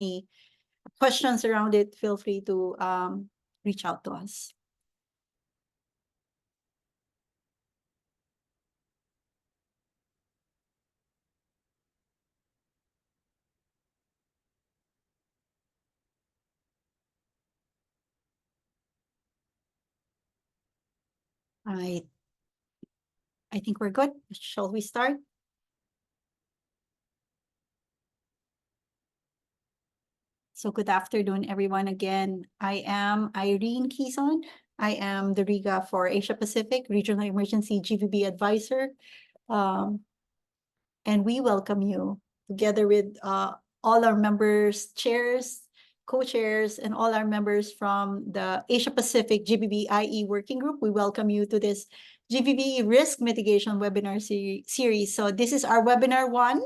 any questions around it, feel free to reach out to us. I think we're good. Shall we start? So good afternoon, everyone. Again, I am Irene Quezon. I am the RIGA for Asia Pacific Regional Emergency GBV Advisor. And we welcome you together with all our members, chairs, co-chairs, and all our members from the Asia Pacific GBV-IE Working Group. We welcome you to this GBV Risk Mitigation webinar series. So this is our webinar 1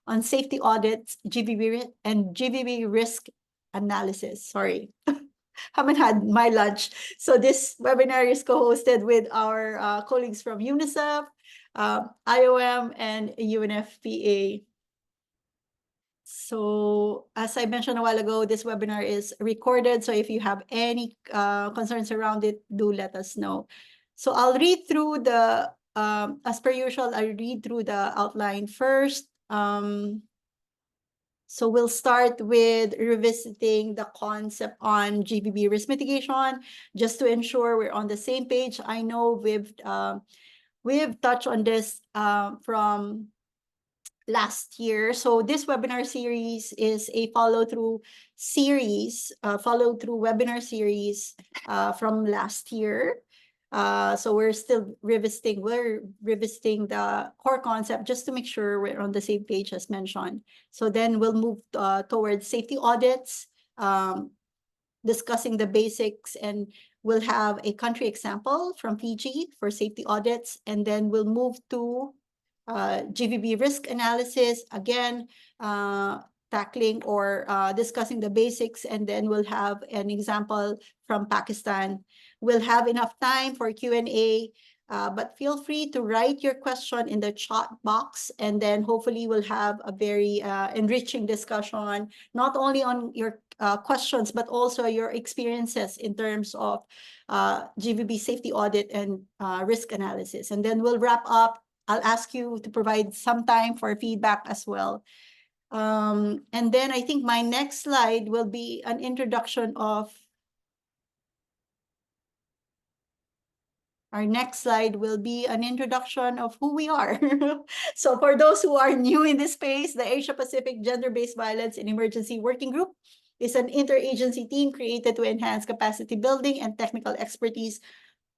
on safety audits, GBV and GBV risk analysis. Sorry, haven't had my lunch. So this webinar is co-hosted with our colleagues from UNICEF, IOM, and UNFPA. So as I mentioned a while ago, this webinar is recorded. So if you have any concerns around it, do let us know. So I'll read through the, as per usual, I'll read through the outline first. So we'll start with revisiting the concept on GBV risk mitigation, just to ensure we're on the same page. I know we've touched on this from last year. So this webinar series is a follow-through webinar series from last year. So we're revisiting the core concept just to make sure we're on the same page as mentioned. So then we'll move towards safety audits, discussing the basics, and we'll have a country example from Fiji for safety audits, and then we'll move to GBV risk analysis, again, tackling or discussing the basics, and then we'll have an example from Pakistan. We'll have enough time for Q&A, but feel free to write your question in the chat box, and then hopefully we'll have a very enriching discussion, not only on your questions, but also your experiences in terms of GBV safety audit and risk analysis. And then we'll wrap up. I'll ask you to provide some time for feedback as well. And then I think my next slide will be an introduction of Our next slide will be an introduction of who we are. So for those who are new in this space, the Asia Pacific Gender-Based Violence in Emergency Working Group is an interagency team created to enhance capacity building and technical expertise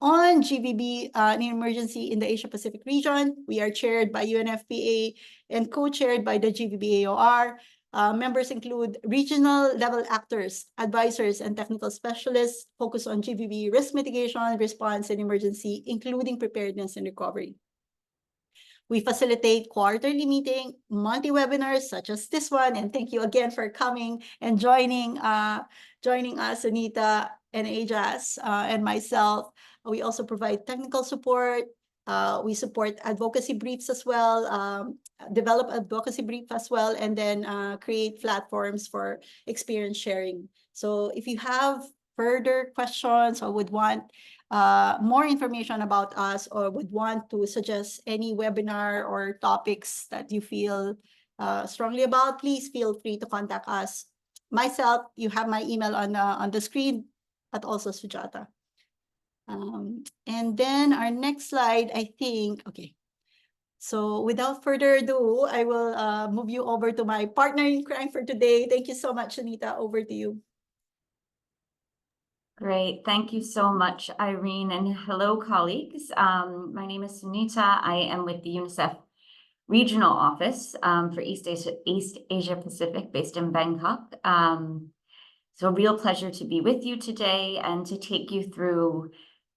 on GBV in emergency in the Asia Pacific region. We are chaired by UNFPA and co-chaired by the GBV-AOR. Members include regional level actors, advisors, and technical specialists focused on GBV risk mitigation, response, and emergency, including preparedness and recovery. We facilitate quarterly meeting, multi-webinars such as this one, and thank you again for coming and joining us, Anita and Ajas and myself. We also provide technical support. We support advocacy briefs as well, develop advocacy brief as well, and then create platforms for experience sharing. So if you have further questions or would want more information about us, or would want to suggest any webinar or topics that you feel strongly about, please feel free to contact us. Myself, you have my email on the screen, but also Sujata. And then our next slide, I think, okay. So without further ado, I will move you over to my partner in crime for today. Thank you so much, Anita. Over to you. Great. Thank you so much, Irene. And hello, colleagues. My name is Sunita. I am with the UNICEF Regional Office for East Asia Pacific, based in Bangkok. So a real pleasure to be with you today and to take you through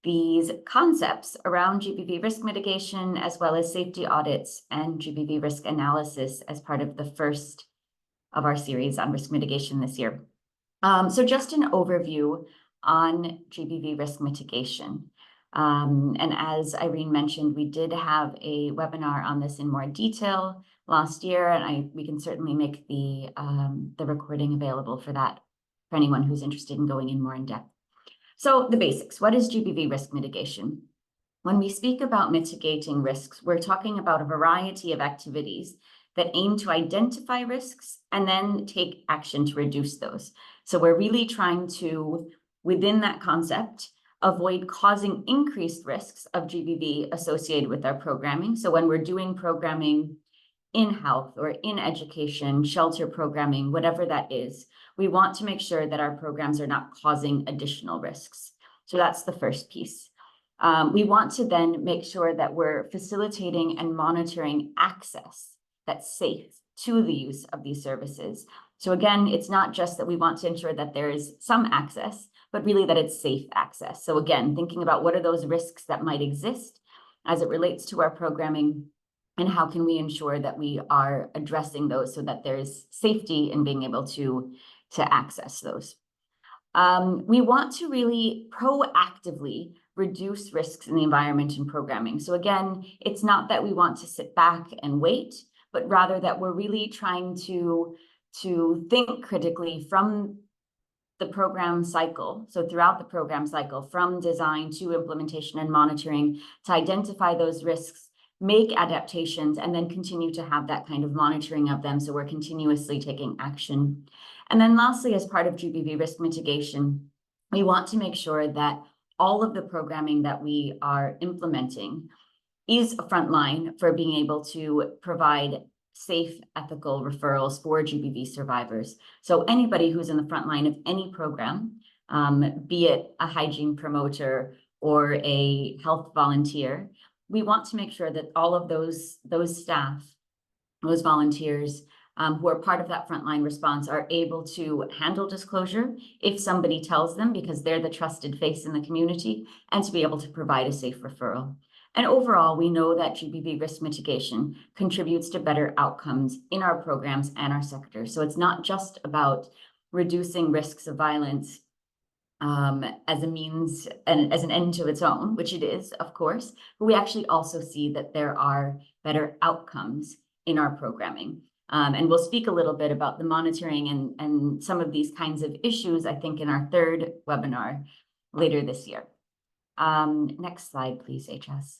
these concepts around GBV risk mitigation, as well as safety audits and GBV risk analysis as part of the first of our series on risk mitigation this year. So just an overview on GBV risk mitigation. And as Irene mentioned, we did have a webinar on this in more detail last year, and we can certainly make the recording available for that for anyone who's interested in going in more in depth. So the basics, what is GBV risk mitigation? When we speak about mitigating risks, we're talking about a variety of activities that aim to identify risks and then take action to reduce those. So we're really trying to, within that concept, avoid causing increased risks of GBV associated with our programming. So when we're doing programming in health or in education, shelter programming, whatever that is, we want to make sure that our programs are not causing additional risks. So that's the first piece. We want to then make sure that we're facilitating and monitoring access that's safe to the use of these services. So again, it's not just that we want to ensure that there is some access, but really that it's safe access. So again, thinking about what are those risks that might exist as it relates to our programming, and how can we ensure that we are addressing those so that there's safety in being able to access those. We want to really proactively reduce risks in the environment and programming. So again, it's not that we want to sit back and wait, but rather that we're really trying to think critically from the program cycle. So throughout the program cycle, from design to implementation and monitoring, to identify those risks, make adaptations, and then continue to have that kind of monitoring of them. So we're continuously taking action. And then lastly, as part of GBV risk mitigation, we want to make sure that all of the programming that we are implementing is a front line for being able to provide safe, ethical referrals for GBV survivors. So anybody who's in the front line of any program, be it a hygiene promoter or a health volunteer, we want to make sure that all of those staff, those volunteers who are part of that frontline response are able to handle disclosure if somebody tells them, because they're the trusted face in the community, and to be able to provide a safe referral. And overall, we know that GBV risk mitigation contributes to better outcomes in our programs and our sector. So it's not just about reducing risks of violence as a means and as an end to its own, which it is, of course, but we actually also see that there are better outcomes in our programming. And we'll speak a little bit about the monitoring and some of these kinds of issues, I think, in our third webinar later this year. Next slide, please, HS.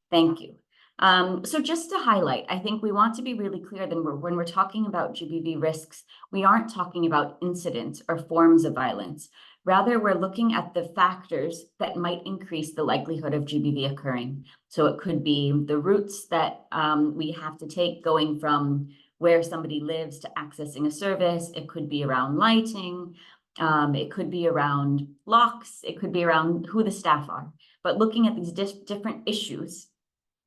Thank you. So just to highlight, I think we want to be really clear that when we're talking about GBV risks, we aren't talking about incidents or forms of violence. Rather, we're looking at the factors that might increase the likelihood of GBV occurring. So it could be the routes that we have to take going from where somebody lives to accessing a service. It could be around lighting. It could be around locks. It could be around who the staff are. But looking at these different issues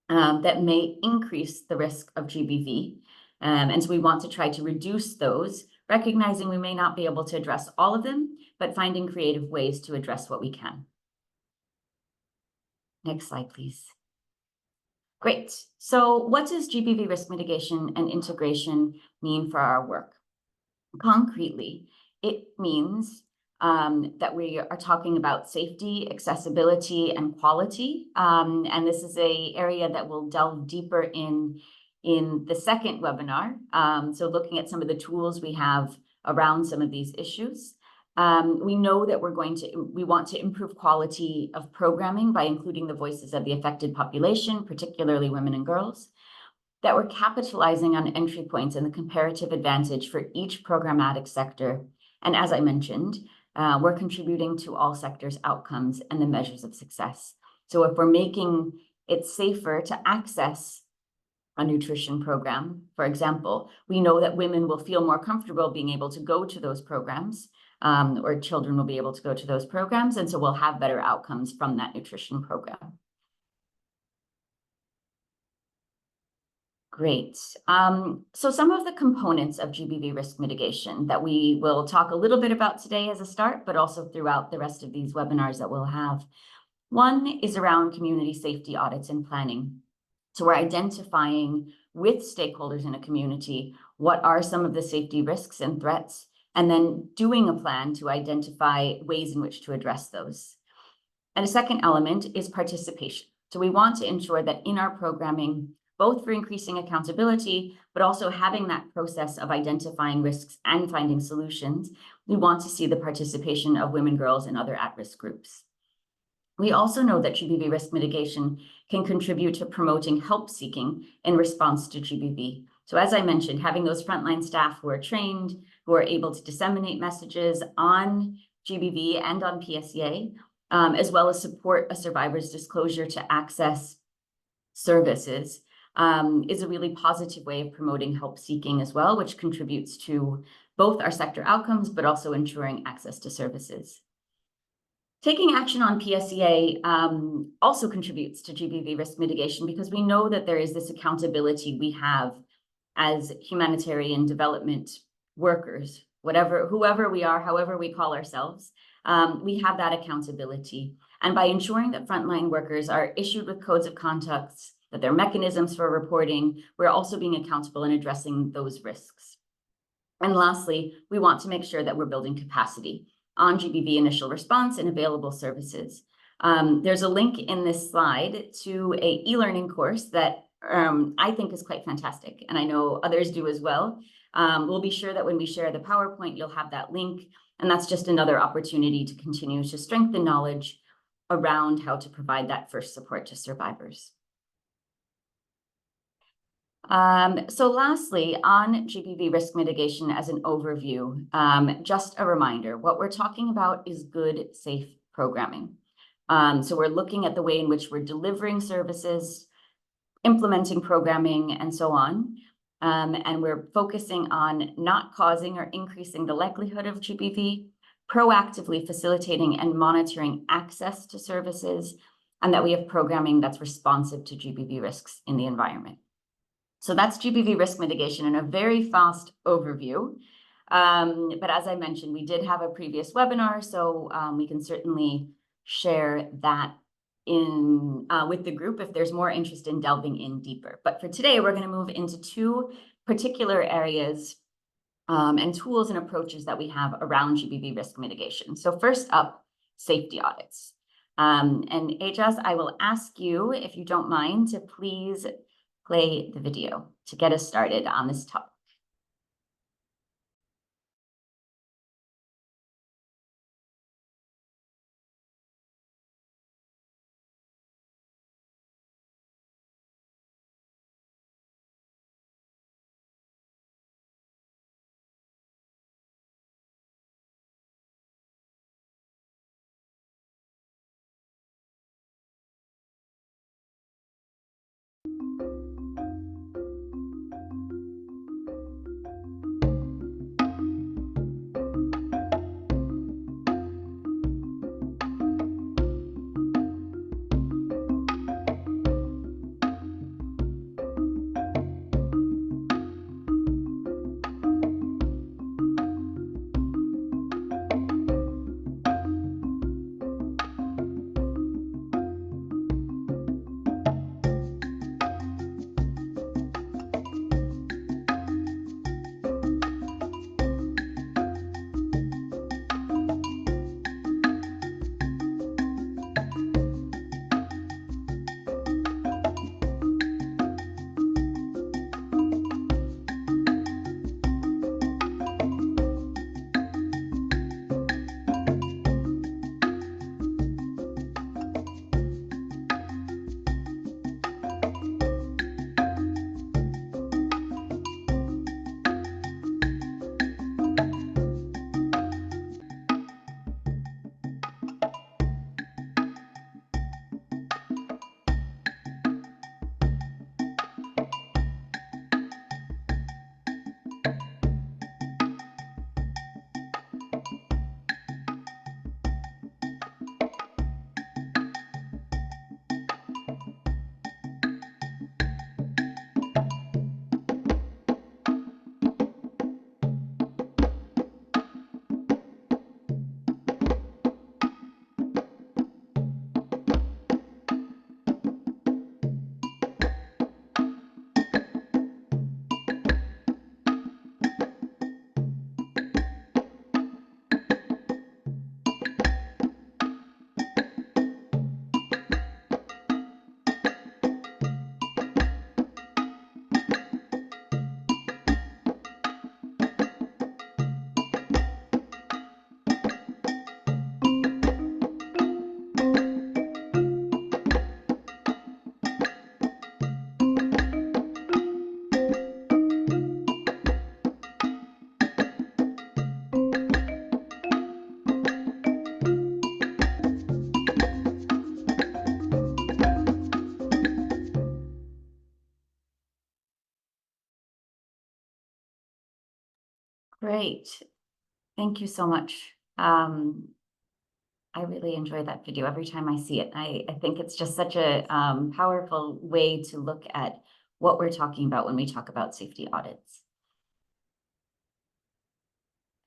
that may increase the risk of GBV. And so we want to try to reduce those, recognizing we may not be able to address all of them, but finding creative ways to address what we can. Next slide, please. Great. So what does GBV risk mitigation and integration mean for our work? Concretely, it means that we are talking about safety, accessibility, and quality. And this is an area that we'll delve deeper in the second webinar. So looking at some of the tools we have around some of these issues. We know that we want to improve quality of programming by including the voices of the affected population, particularly women and girls, that we're capitalizing on entry points and the comparative advantage for each programmatic sector. And as I mentioned, we're contributing to all sectors' outcomes and the measures of success. So if we're making it safer to access a nutrition program, for example, we know that women will feel more comfortable being able to go to those programs, or children will be able to go to those programs, and so we'll have better outcomes from that nutrition program. Great. So some of the components of GBV risk mitigation that we will talk a little bit about today as a start, but also throughout the rest of these webinars that we'll have. One is around community safety audits and planning. So we're identifying with stakeholders in a community what are some of the safety risks and threats, and then doing a plan to identify ways in which to address those. And a second element is participation. So we want to ensure that in our programming, both for increasing accountability, but also having that process of identifying risks and finding solutions. We want to see the participation of women, girls, and other at-risk groups. We also know that GBV risk mitigation can contribute to promoting help seeking in response to GBV. So as I mentioned, having those frontline staff who are trained, who are able to disseminate messages on GBV and on PSEA, as well as support a survivor's disclosure to access services, is a really positive way of promoting help seeking as well, which contributes to both our sector outcomes, but also ensuring access to services. Taking action on PSEA also contributes to GBV risk mitigation because we know that there is this accountability we have as humanitarian development workers, whoever we are, however we call ourselves, we have that accountability. And by ensuring that frontline workers are issued with codes of conduct, that there are mechanisms for reporting, we're also being accountable in addressing those risks. And lastly, we want to make sure that we're building capacity on GBV initial response and available services. There's a link in this slide to an e-learning course that I think is quite fantastic, and I know others do as well. We'll be sure that when we share the PowerPoint, you'll have that link, and that's just another opportunity to continue to strengthen knowledge around how to provide that first support to survivors. So lastly, on GBV risk mitigation as an overview, just a reminder, what we're talking about is good, safe programming. So we're looking at the way in which we're delivering services, implementing programming, and so on. And we're focusing on not causing or increasing the likelihood of GBV, proactively facilitating and monitoring access to services, and that we have programming that's responsive to GBV risks in the environment. So that's GBV risk mitigation in a very fast overview. But as I mentioned, we did have a previous webinar, so we can certainly share that in with the group if there's more interest in delving in deeper. But for today, we're going to move into two particular areas and tools and approaches that we have around GBV risk mitigation. So first up, safety audits. And Ajas, I will ask you, if you don't mind, to please play the video to get us started on this topic. great. Thank you so much. I really enjoy that video every time I see it. I think it's just such a powerful way to look at what we're talking about when we talk about safety audits.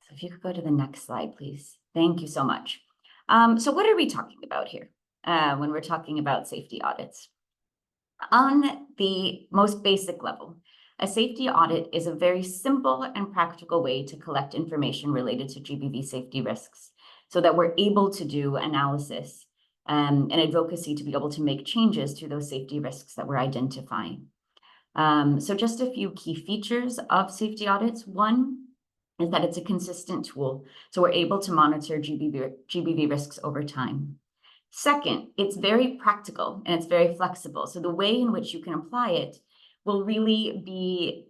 So if you could go to the next slide, please. Thank you so much. So what are we talking about here when we're talking about safety audits? On the most basic level, a safety audit is a very simple and practical way to collect information related to GBV safety risks so that we're able to do analysis and advocacy to be able to make changes to those safety risks that we're identifying. So just a few key features of safety audits. One is that it's a consistent tool, so we're able to monitor GBV risks over time. Second, it's very practical and it's very flexible. So the way in which you can apply it will really be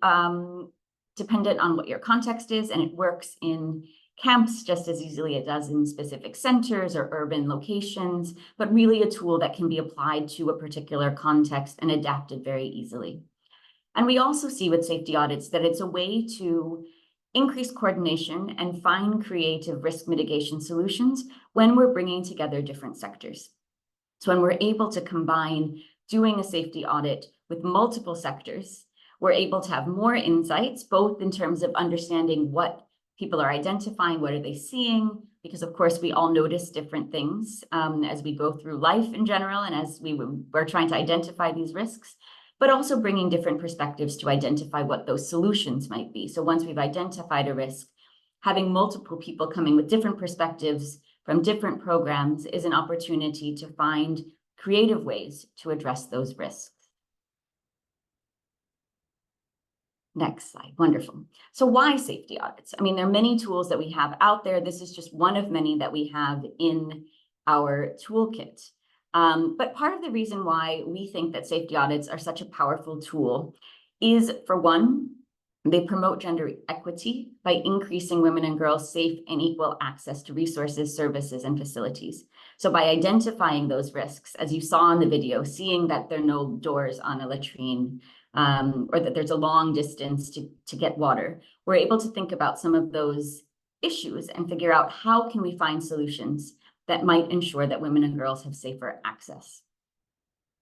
dependent on what your context is, and it works in camps just as easily as it does in specific centers or urban locations, but really a tool that can be applied to a particular context and adapted very easily. And we also see with safety audits that it's a way to increase coordination and find creative risk mitigation solutions when we're bringing together different sectors. So when we're able to combine doing a safety audit with multiple sectors, we're able to have more insights, both in terms of understanding what people are identifying, what are they seeing, because of course we all notice different things as we go through life in general and as we're trying to identify these risks, but also bringing different perspectives to identify what those solutions might be. So once we've identified a risk, having multiple people coming with different perspectives from different programs is an opportunity to find creative ways to address those risks. Next slide. Wonderful. So why safety audits? I mean, there are many tools that we have out there. This is just one of many that we have in our toolkit. But part of the reason why we think that safety audits are such a powerful tool is, for one, they promote gender equity by increasing women and girls' safe and equal access to resources, services, and facilities. So by identifying those risks, as you saw in the video, seeing that there are no doors on a latrine, or that there's a long distance to get water, we're able to think about some of those issues and figure out how can we find solutions that might ensure that women and girls have safer access.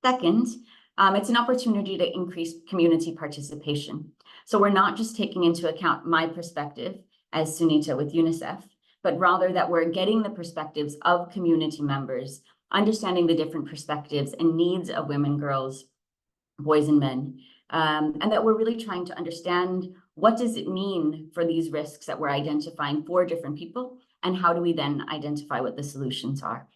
Second, it's an opportunity to increase community participation. So we're not just taking into account my perspective as Sunita with UNICEF, but rather that we're getting the perspectives of community members, understanding the different perspectives and needs of women, girls, boys, and men. And that we're really trying to understand what does it mean for these risks that we're identifying for different people, and how do we then identify what the solutions are.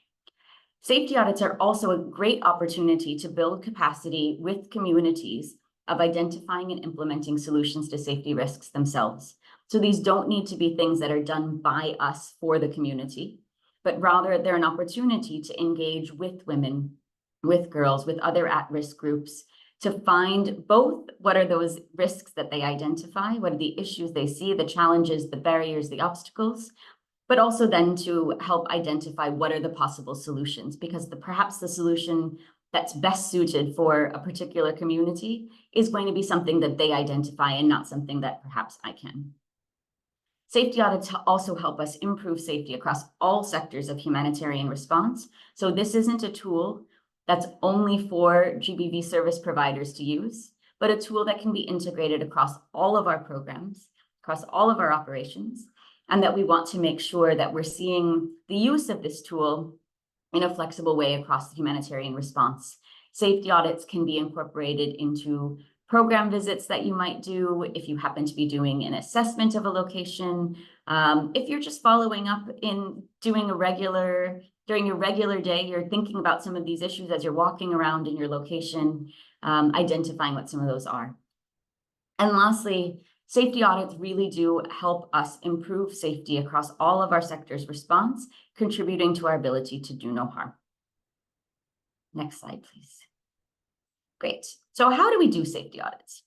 Safety audits are also a great opportunity to build capacity with communities of identifying and implementing solutions to safety risks themselves. So these don't need to be things that are done by us for the community, but rather they're an opportunity to engage with women, with girls, with other at-risk groups, to find both what are those risks that they identify, what are the issues they see, the challenges, the barriers, the obstacles, but also then to help identify what are the possible solutions, because perhaps the solution that's best suited for a particular community is going to be something that they identify and not something that perhaps I can. Safety audits also help us improve safety across all sectors of humanitarian response. So this isn't a tool that's only for GBV service providers to use, but a tool that can be integrated across all of our programs, across all of our operations, and that we want to make sure that we're seeing the use of this tool in a flexible way across the humanitarian response. Safety audits can be incorporated into program visits that you might do if you happen to be doing an assessment of a location. If you're just following up in doing during your regular day, you're thinking about some of these issues as you're walking around in your location, identifying what some of those are. And lastly, safety audits really do help us improve safety across all of our sectors' response, contributing to our ability to do no harm. Next slide, please. Great. So how do we do safety audits?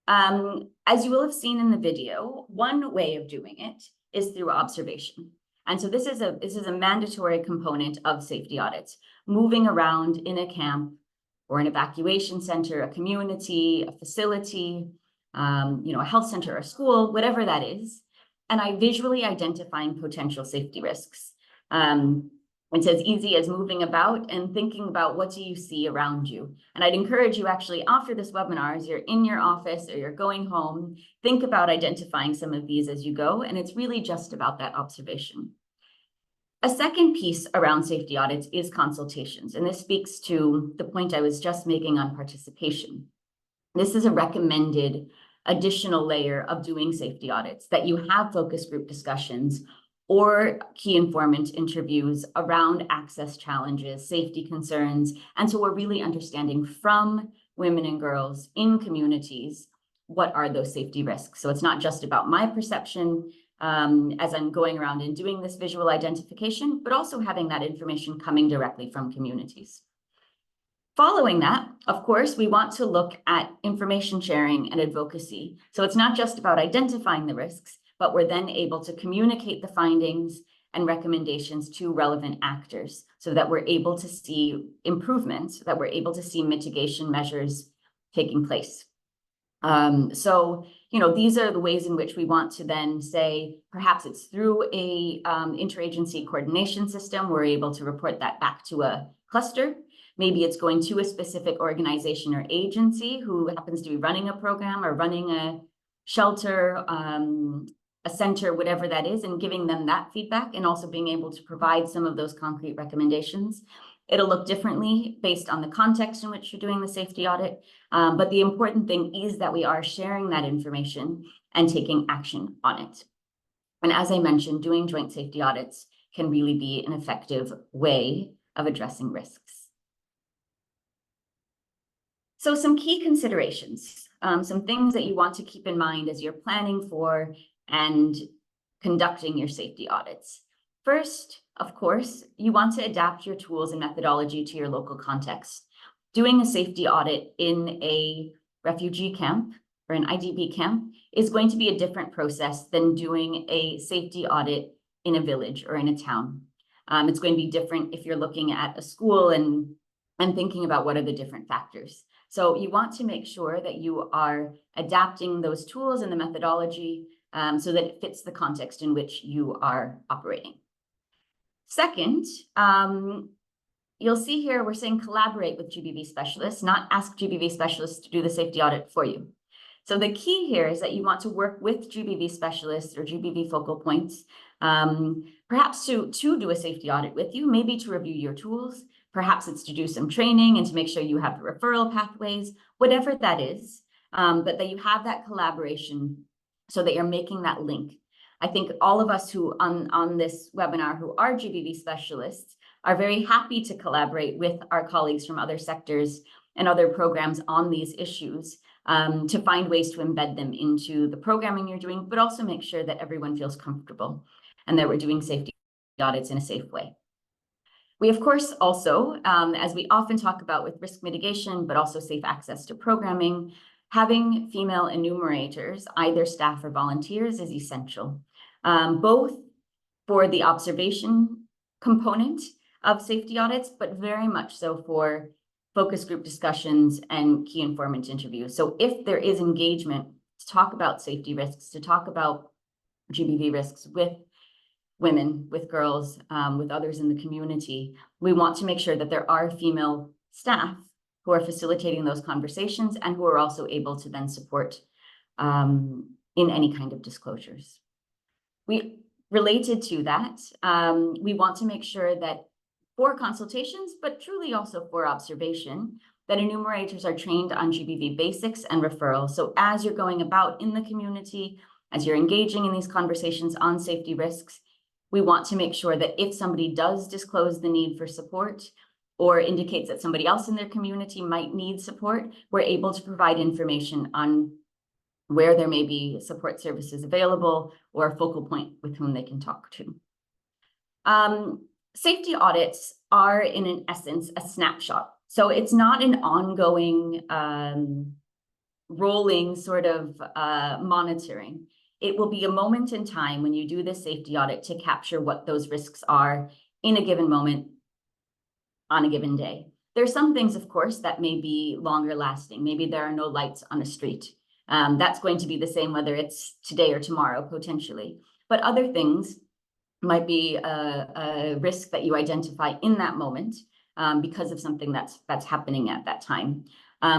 As you will have seen in the video, one way of doing it is through observation. And so this is a mandatory component of safety audits, moving around in a camp or an evacuation center, a community, a facility, a health center or school, whatever that is, and I visually identifying potential safety risks. It's as easy as moving about and thinking about what do you see around you. And I'd encourage you actually after this webinar, as you're in your office or you're going home, think about identifying some of these as you go. And it's really just about that observation. A second piece around safety audits is consultations. And this speaks to the point I was just making on participation. This is a recommended additional layer of doing safety audits, that you have focus group discussions or key informant interviews around access challenges, safety concerns. And so we're really understanding from women and girls in communities, what are those safety risks? So it's not just about my perception as I'm going around and doing this visual identification, but also having that information coming directly from communities. Following that, of course, we want to look at information sharing and advocacy. So it's not just about identifying the risks, but we're then able to communicate the findings and recommendations to relevant actors so that we're able to see improvements, that we're able to see mitigation measures taking place. These are the ways in which we want to then say, perhaps it's through a interagency coordination system, we're able to report that back to a cluster. Maybe it's going to a specific organization or agency who happens to be running a program or running a shelter, a center, whatever that is, and giving them that feedback and also being able to provide some of those concrete recommendations. It'll look differently based on the context in which you're doing the safety audit. But the important thing is that we are sharing that information and taking action on it. And as I mentioned, doing joint safety audits can really be an effective way of addressing risks. So some key considerations, some things that you want to keep in mind as you're planning for and conducting your safety audits. First, of course, you want to adapt your tools and methodology to your local context. Doing a safety audit in a refugee camp or an IDP camp is going to be a different process than doing a safety audit in a village or in a town. It's going to be different if you're looking at a school and thinking about what are the different factors. So you want to make sure that you are adapting those tools and the methodology so that it fits the context in which you are operating. Second, you'll see here we're saying collaborate with GBV specialists, not ask GBV specialists to do the safety audit for you. So the key here is that you want to work with GBV specialists or GBV focal points, perhaps to do a safety audit with you, maybe to review your tools. Perhaps it's to do some training and to make sure you have the referral pathways, whatever that is, but that you have that collaboration so that you're making that link. I think all of us who on this webinar who are GBV specialists are very happy to collaborate with our colleagues from other sectors and other programs on these issues to find ways to embed them into the programming you're doing, but also make sure that everyone feels comfortable and that we're doing safety audits in a safe way. We, of course, also, as we often talk about with risk mitigation, but also safe access to programming, having female enumerators, either staff or volunteers, is essential, both for the observation component of safety audits, but very much so for focus group discussions and key informant interviews. So if there is engagement to talk about safety risks, to talk about GBV risks with women, with girls, with others in the community, we want to make sure that there are female staff who are facilitating those conversations and who are also able to then support in any kind of disclosures. Related to that, we want to make sure that for consultations, but truly also for observation, that enumerators are trained on GBV basics and referrals. So as you're going about in the community, as you're engaging in these conversations on safety risks, we want to make sure that if somebody does disclose the need for support or indicates that somebody else in their community might need support, we're able to provide information on where there may be support services available or a focal point with whom they can talk to. Safety audits are, in an essence, a snapshot. So it's not an ongoing, rolling sort of monitoring. It will be a moment in time when you do this safety audit to capture what those risks are in a given moment on a given day. There are some things, of course, that may be longer lasting. Maybe there are no lights on a street. That's going to be the same whether it's today or tomorrow, potentially. but other things might be a risk that you identify in that moment because of something that's happening at that time.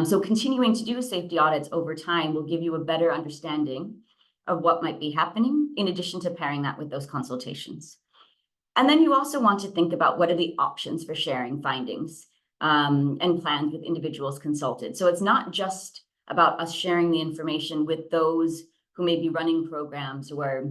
So continuing to do safety audits over time will give you a better understanding of what might be happening, in addition to pairing that with those consultations. And then you also want to think about what are the options for sharing findings and plans with individuals consulted. So it's not just about us sharing the information with those who may be running programs who are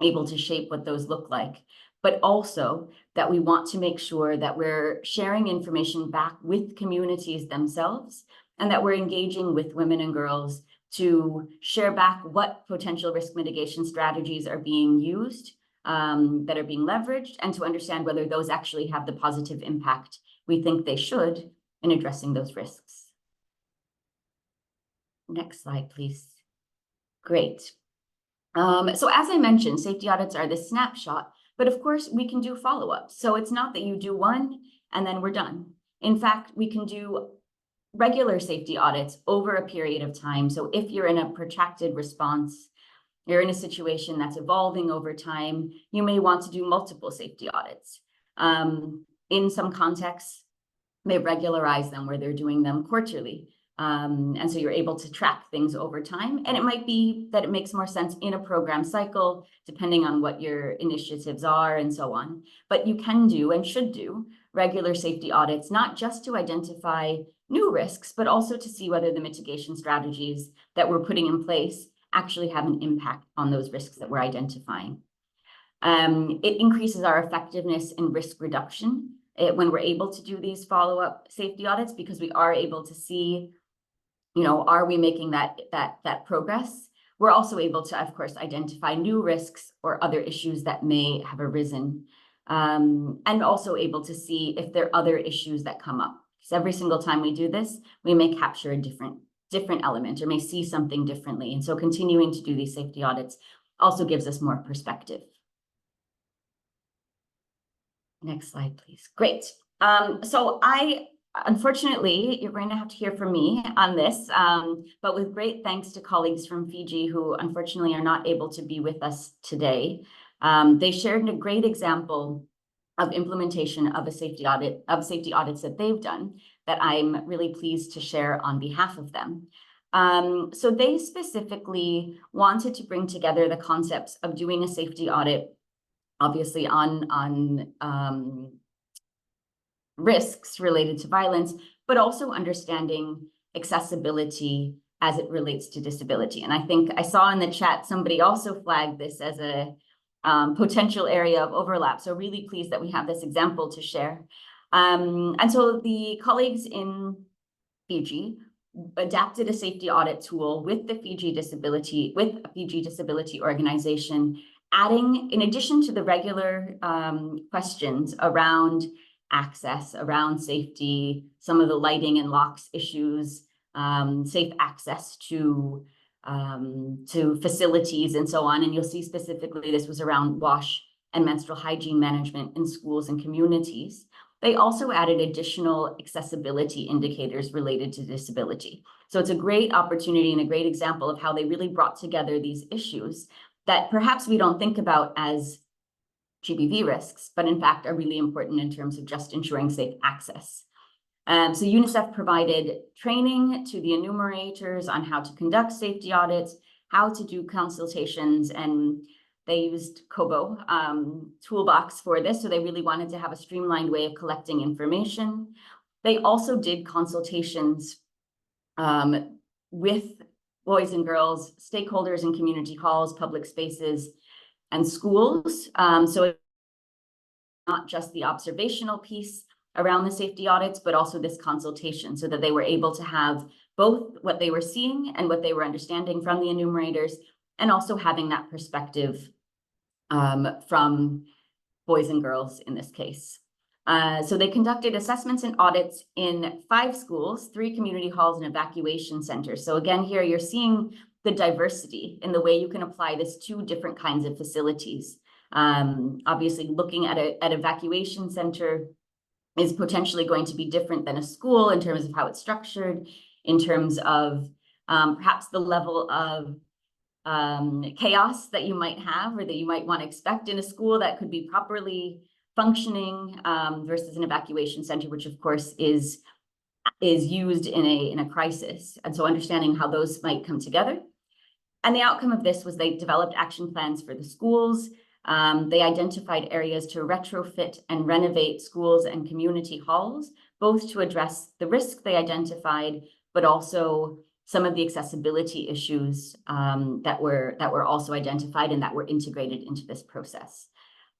able to shape what those look like, but also that we want to make sure that we're sharing information back with communities themselves, and that we're engaging with women and girls to share back what potential risk mitigation strategies are being used, that are being leveraged, and to understand whether those actually have the positive impact we think they should in addressing those risks. Next slide, please. Great. So as I mentioned, safety audits are this snapshot, but of course we can do follow-ups. So it's not that you do one and then we're done. In fact, we can do regular safety audits over a period of time. So if you're in a protracted response, you're in a situation that's evolving over time, you may want to do multiple safety audits. In some contexts, they regularize them where they're doing them quarterly. And so you're able to track things over time. And it might be that it makes more sense in a program cycle, depending on what your initiatives are and so on. But you can do and should do regular safety audits, not just to identify new risks, but also to see whether the mitigation strategies that we're putting in place actually have an impact on those risks that we're identifying. It increases our effectiveness in risk reduction when we're able to do these follow-up safety audits, because we are able to see, are we making that progress? We're also able to, of course, identify new risks or other issues that may have arisen, and also able to see if there are other issues that come up. Because every single time we do this, we may capture a different element or may see something differently. And so continuing to do these safety audits also gives us more perspective. Next slide, please. Great. So unfortunately, you're going to have to hear from me on this, but with great thanks to colleagues from Fiji who unfortunately are not able to be with us today. They shared a great example of implementation of safety audits that they've done that I'm really pleased to share on behalf of them. So they specifically wanted to bring together the concepts of doing a safety audit, obviously on risks related to violence, but also understanding accessibility as it relates to disability. And I think I saw in the chat, somebody also flagged this as a potential area of overlap. So really pleased that we have this example to share. And so the colleagues in Fiji adapted a safety audit tool with a Fiji disability organization, adding, in addition to the regular questions around access, around safety, some of the lighting and locks issues, safe access to facilities and so on. And you'll see specifically this was around wash and menstrual hygiene management in schools and communities. They also added additional accessibility indicators related to disability. So it's a great opportunity and a great example of how they really brought together these issues that perhaps we don't think about as GBV risks, but in fact are really important in terms of just ensuring safe access. So UNICEF provided training to the enumerators on how to conduct safety audits, how to do consultations, and they used Kobo toolbox for this. So they really wanted to have a streamlined way of collecting information. They also did consultations with boys and girls, stakeholders in community halls, public spaces, and schools. So not just the observational piece around the safety audits, but also this consultation, so that they were able to have both what they were seeing and what they were understanding from the enumerators, and also having that perspective from boys and girls in this case. So they conducted assessments and audits in 5 schools, 3 community halls, and evacuation centers. So again, here you're seeing the diversity in the way you can apply this to different kinds of facilities. Obviously, looking at an evacuation center is potentially going to be different than a school in terms of how it's structured, in terms of perhaps the level of chaos that you might have or that you might want to expect in a school that could be properly functioning versus an evacuation center, which of course is used in a crisis. And so understanding how those might come together. And the outcome of this was they developed action plans for the schools. They identified areas to retrofit and renovate schools and community halls, both to address the risk they identified, but also some of the accessibility issues that were also identified and that were integrated into this process.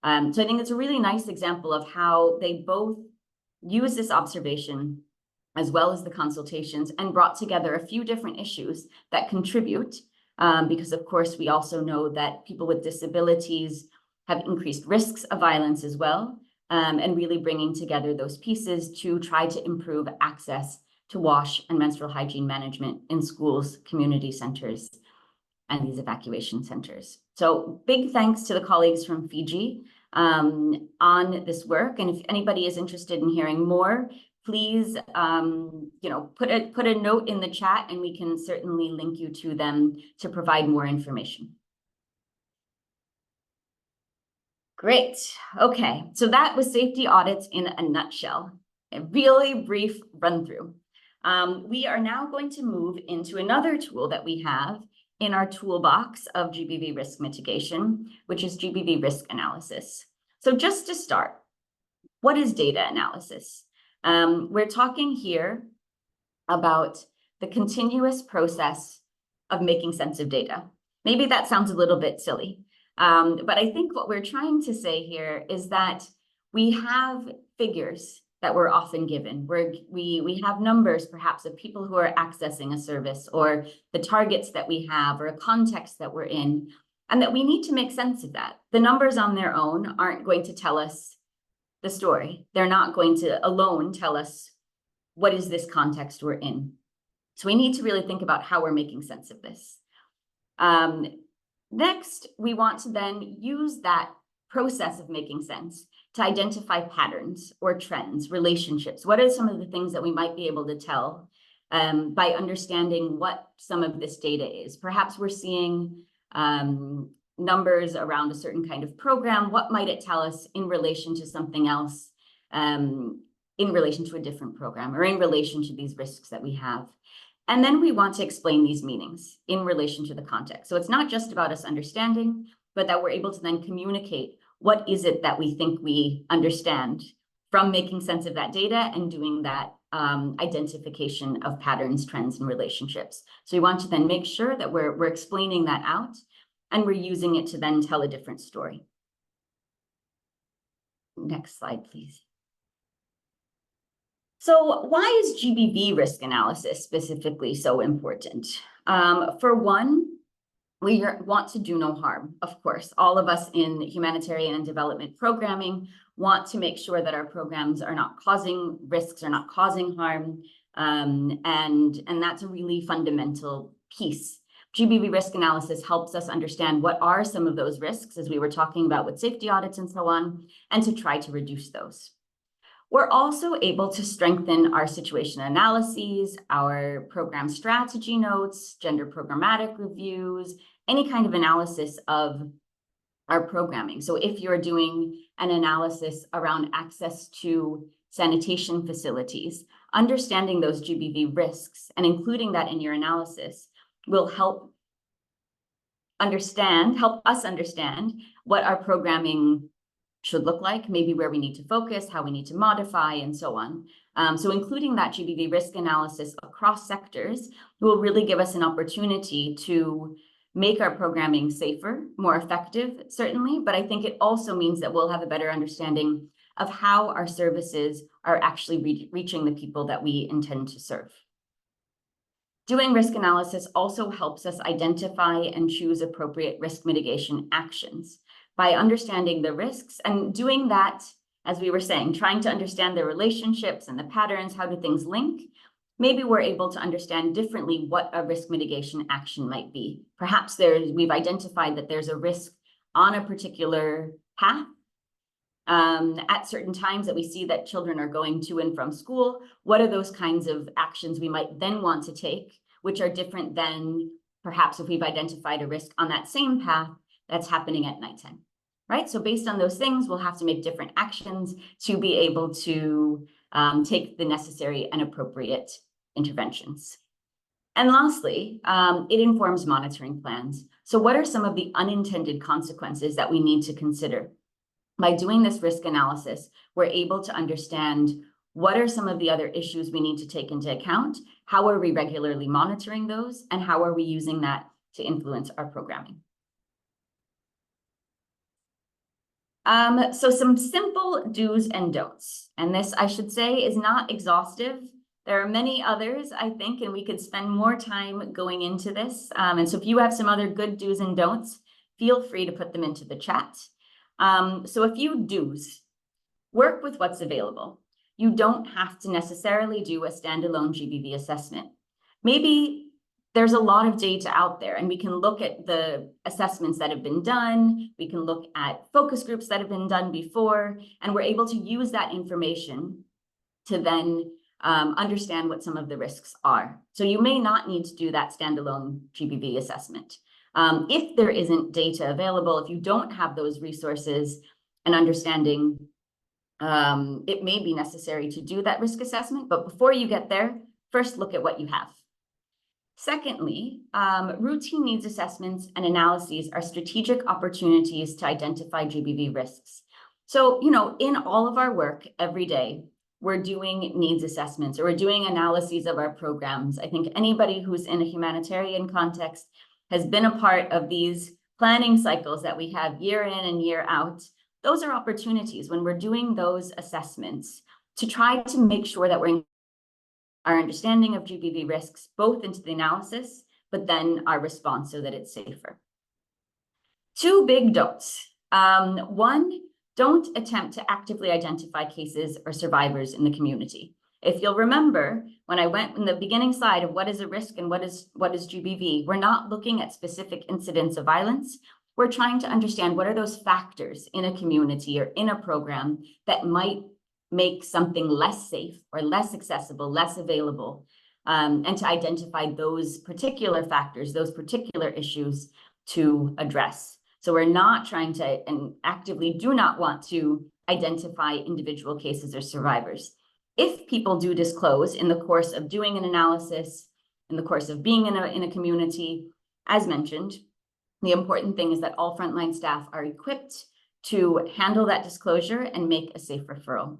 So I think it's a really nice example of how they both use this observation as well as the consultations and brought together a few different issues that contribute, because of course we also know that people with disabilities have increased risks of violence as well, and really bringing together those pieces to try to improve access to wash and menstrual hygiene management in schools, community centers, and these evacuation centers. So big thanks to the colleagues from Fiji on this work. And if anybody is interested in hearing more, please put a note in the chat and we can certainly link you to them to provide more information. Great. Okay, so that was safety audits in a nutshell. A really brief run through. We are now going to move into another tool that we have in our toolbox of GBV risk mitigation, which is GBV risk analysis. So just to start, what is data analysis? We're talking here about the continuous process of making sense of data. Maybe that sounds a little bit silly, but I think what we're trying to say here is that we have figures that we're often given. We have numbers perhaps of people who are accessing a service or the targets that we have or a context that we're in, and that we need to make sense of that. The numbers on their own aren't going to tell us the story. They're not going to alone tell us what is this context we're in. So we need to really think about how we're making sense of this. Next, we want to then use that process of making sense to identify patterns or trends, relationships. What are some of the things that we might be able to tell by understanding what some of this data is? Perhaps we're seeing numbers around a certain kind of program. What might it tell us in relation to something else, in relation to a different program, or in relation to these risks that we have? And then we want to explain these meanings in relation to the context. So it's not just about us understanding, but that we're able to then communicate what is it that we think we understand from making sense of that data and doing that identification of patterns, trends, and relationships. So we want to then make sure that we're explaining that out and we're using it to then tell a different story. Next slide, please. So why is GBV risk analysis specifically so important? For one, we want to do no harm, of course. All of us in humanitarian and development programming want to make sure that our programs are not causing risks, are not causing harm, and that's a really fundamental piece. GBV risk analysis helps us understand what are some of those risks, as we were talking about with safety audits and so on, and to try to reduce those. We're also able to strengthen our situation analyses, our program strategy notes, gender programmatic reviews, any kind of analysis of our programming. So if you're doing an analysis around access to sanitation facilities, understanding those GBV risks and including that in your analysis will help us understand what our programming should look like, maybe where we need to focus, how we need to modify, and so on. So including that GBV risk analysis across sectors will really give us an opportunity to make our programming safer, more effective, certainly, but I think it also means that we'll have a better understanding of how our services are actually reaching the people that we intend to serve. Doing risk analysis also helps us identify and choose appropriate risk mitigation actions. By understanding the risks and doing that, as we were saying, trying to understand the relationships and the patterns, how do things link? Maybe we're able to understand differently what a risk mitigation action might be. Perhaps we've identified that there's a risk on a particular path at certain times that we see that children are going to and from school. What are those kinds of actions we might then want to take, which are different than perhaps if we've identified a risk on that same path that's happening at nighttime, right? So based on those things, we'll have to make different actions to be able to take the necessary and appropriate interventions. And lastly, it informs monitoring plans. So what are some of the unintended consequences that we need to consider? By doing this risk analysis, we're able to understand what are some of the other issues we need to take into account, how are we regularly monitoring those, and how are we using that to influence our programming. So some simple do's and don'ts, and this, I should say, is not exhaustive. There are many others, I think, and we could spend more time going into this. And so if you have some other good do's and don'ts, feel free to put them into the chat. So a few do's. Work with what's available. You don't have to necessarily do a standalone GBV assessment. Maybe there's a lot of data out there, and we can look at the assessments that have been done. We can look at focus groups that have been done before, and we're able to use that information to then understand what some of the risks are. So you may not need to do that standalone GBV assessment. If there isn't data available, if you don't have those resources and understanding, it may be necessary to do that risk assessment. But before you get there, first look at what you have. Secondly, routine needs assessments and analyses are strategic opportunities to identify GBV risks. So, in all of our work every day, we're doing needs assessments or we're doing analyses of our programs. I think anybody who's in a humanitarian context has been a part of these planning cycles that we have year in and year out. Those are opportunities when we're doing those assessments to try to make sure that we're our understanding of GBV risks, both into the analysis, but then our response so that it's safer. Two big don'ts. One, don't attempt to actively identify cases or survivors in the community. If you'll remember, when I went in the beginning slide of what is a risk and what is GBV, we're not looking at specific incidents of violence. We're trying to understand what are those factors in a community or in a program that might make something less safe or less accessible, less available, and to identify those particular factors, those particular issues to address. So we're not trying to, and actively do not want to identify individual cases or survivors. If people do disclose in the course of doing an analysis, in the course of being in a community, as mentioned, the important thing is that all frontline staff are equipped to handle that disclosure and make a safe referral.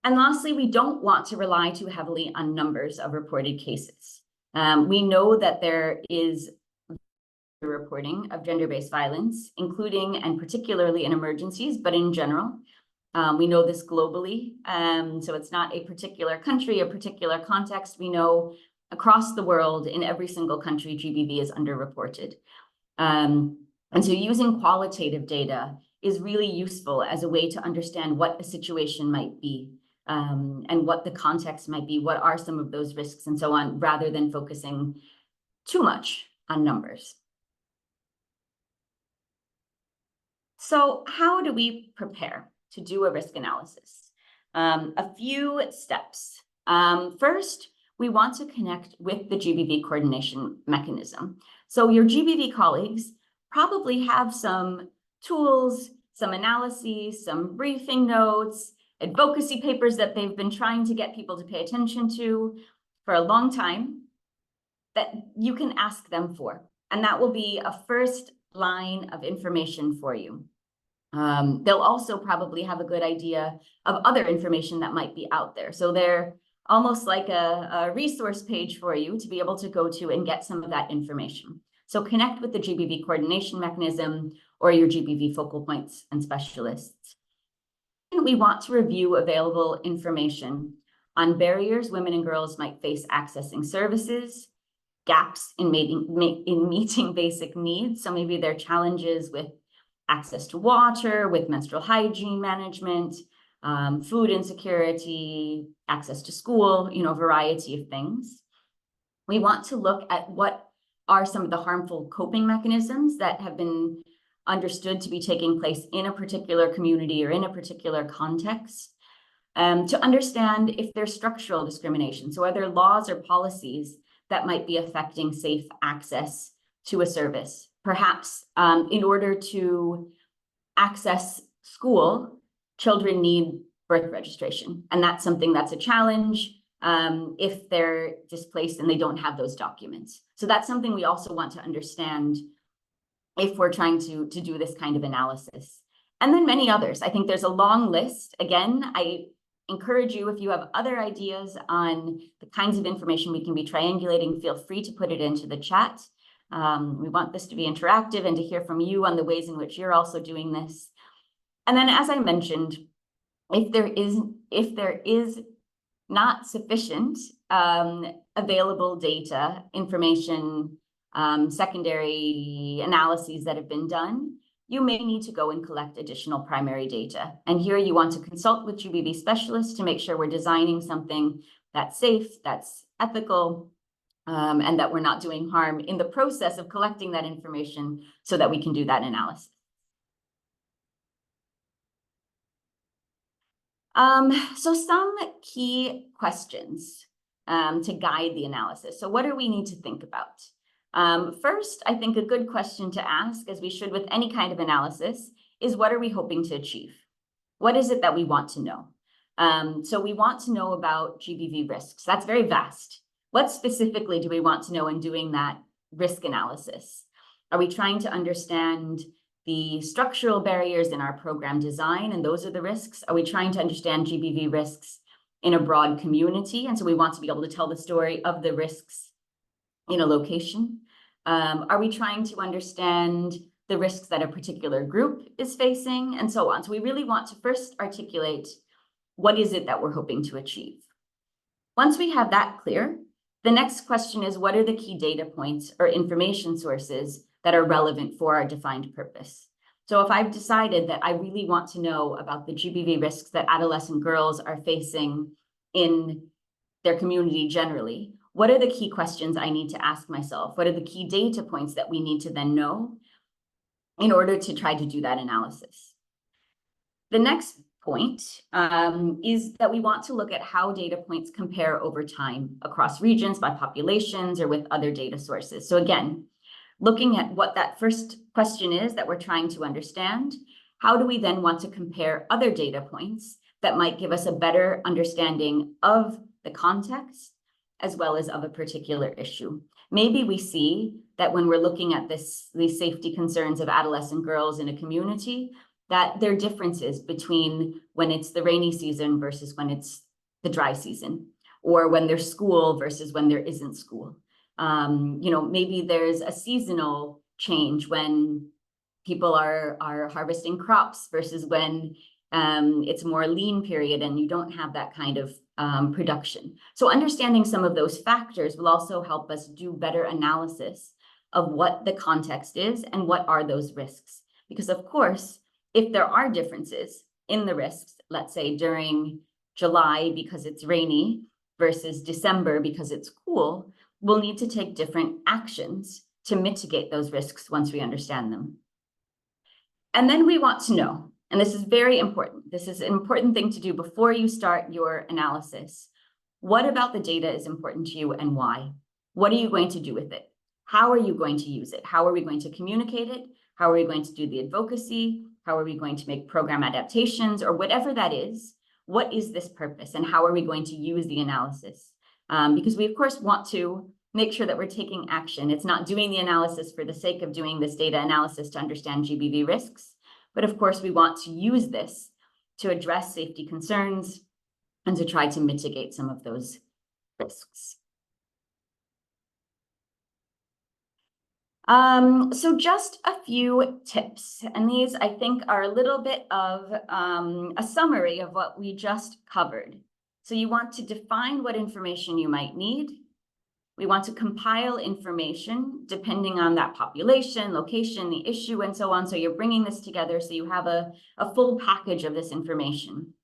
And lastly, we don't want to rely too heavily on numbers of reported cases. We know that there is reporting of gender-based violence, including and particularly in emergencies, but in general. We know this globally, so it's not a particular country, a particular context. We know across the world, in every single country, GBV is underreported. And so using qualitative data is really useful as a way to understand what a situation might be. And what the context might be, what are some of those risks and so on, rather than focusing too much on numbers. So how do we prepare to do a risk analysis? A few steps. First, we want to connect with the GBV coordination mechanism. So your GBV colleagues probably have some tools, some analyses, some briefing notes, advocacy papers that they've been trying to get people to pay attention to for a long time that you can ask them for. And that will be a first line of information for you. They'll also probably have a good idea of other information that might be out there. So they're almost like a resource page for you to be able to go to and get some of that information. So connect with the GBV coordination mechanism or your GBV focal points and specialists. We want to review available information on barriers women and girls might face accessing services, gaps in meeting basic needs. So maybe there are challenges with access to water, with menstrual hygiene management, food insecurity, access to school, a variety of things. We want to look at what are some of the harmful coping mechanisms that have been understood to be taking place in a particular community or in a particular context, to understand if there's structural discrimination. So are there laws or policies that might be affecting safe access to a service. Perhaps in order to access school, children need birth registration, and that's something that's a challenge if they're displaced and they don't have those documents. So that's something we also want to understand if we're trying to do this kind of analysis. And then many others. I think there's a long list. Again, I encourage you, if you have other ideas on the kinds of information we can be triangulating, feel free to put it into the chat. We want this to be interactive and to hear from you on the ways in which you're also doing this. And then, as I mentioned, if there is not sufficient available data, information, secondary analyses that have been done, you may need to go and collect additional primary data. And here you want to consult with GBV specialists to make sure we're designing something that's safe, that's ethical, and that we're not doing harm in the process of collecting that information so that we can do that analysis. So some key questions to guide the analysis. So what do we need to think about? First, I think a good question to ask, as we should with any kind of analysis, is what are we hoping to achieve? What is it that we want to know? So we want to know about GBV risks. That's very vast. What specifically do we want to know in doing that risk analysis? Are we trying to understand the structural barriers in our program design, and those are the risks? Are we trying to understand GBV risks in a broad community? And so we want to be able to tell the story of the risks in a location. Are we trying to understand the risks that a particular group is facing, and so on? So we really want to first articulate what is it that we're hoping to achieve. Once we have that clear, the next question is, what are the key data points or information sources that are relevant for our defined purpose? So if I've decided that I really want to know about the GBV risks that adolescent girls are facing in their community generally, what are the key questions I need to ask myself? What are the key data points that we need to then know in order to try to do that analysis? The next point is that we want to look at how data points compare over time across regions, by populations, or with other data sources. So again, looking at what that first question is that we're trying to understand, how do we then want to compare other data points that might give us a better understanding of the context as well as of a particular issue? Maybe we see that when we're looking at these safety concerns of adolescent girls in a community, that there are differences between when it's the rainy season versus when it's the dry season, or when there's school versus when there isn't school. Maybe there's a seasonal change when people are harvesting crops versus when it's a more lean period and you don't have that kind of production. So understanding some of those factors will also help us do better analysis of what the context is and what are those risks. Because of course, if there are differences in the risks, let's say during July because it's rainy versus December because it's cool, we'll need to take different actions to mitigate those risks once we understand them. And then we want to know, and this is very important, this is an important thing to do before you start your analysis. What about the data is important to you and why? What are you going to do with it? How are you going to use it? How are we going to communicate it? How are we going to do the advocacy? How are we going to make program adaptations, or whatever that is? What is this purpose, and how are we going to use the analysis? Because we, of course, want to make sure that we're taking action. It's not doing the analysis for the sake of doing this data analysis to understand GBV risks, but of course, we want to use this to address safety concerns and to try to mitigate some of those risks. So just a few tips, and these I think are a little bit of a summary of what we just covered. So you want to define what information you might need. We want to compile information depending on that population, location, the issue, and so on. So you're bringing this together so you have a full package of this information.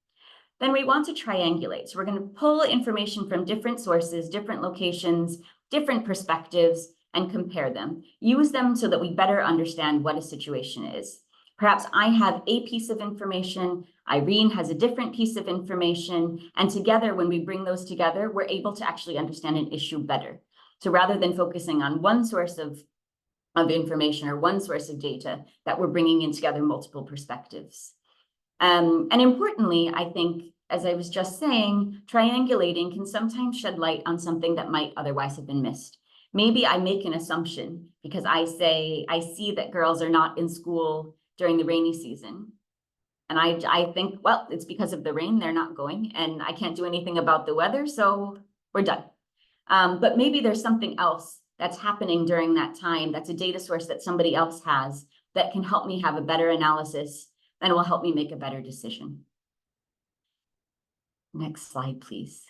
Then we want to triangulate. So we're going to pull information from different sources, different locations, different perspectives, and compare them. Use them so that we better understand what a situation is. Perhaps I have a piece of information, Irene has a different piece of information, and together, when we bring those together, we're able to actually understand an issue better. So rather than focusing on one source of information or one source of data, that we're bringing in together multiple perspectives. And importantly, I think, as I was just saying, triangulating can sometimes shed light on something that might otherwise have been missed. Maybe I make an assumption because I see that girls are not in school during the rainy season. And I think, well, it's because of the rain, they're not going, and I can't do anything about the weather, so we're done. But maybe there's something else that's happening during that time, that's a data source that somebody else has that can help me have a better analysis and will help me make a better decision. Next slide, please.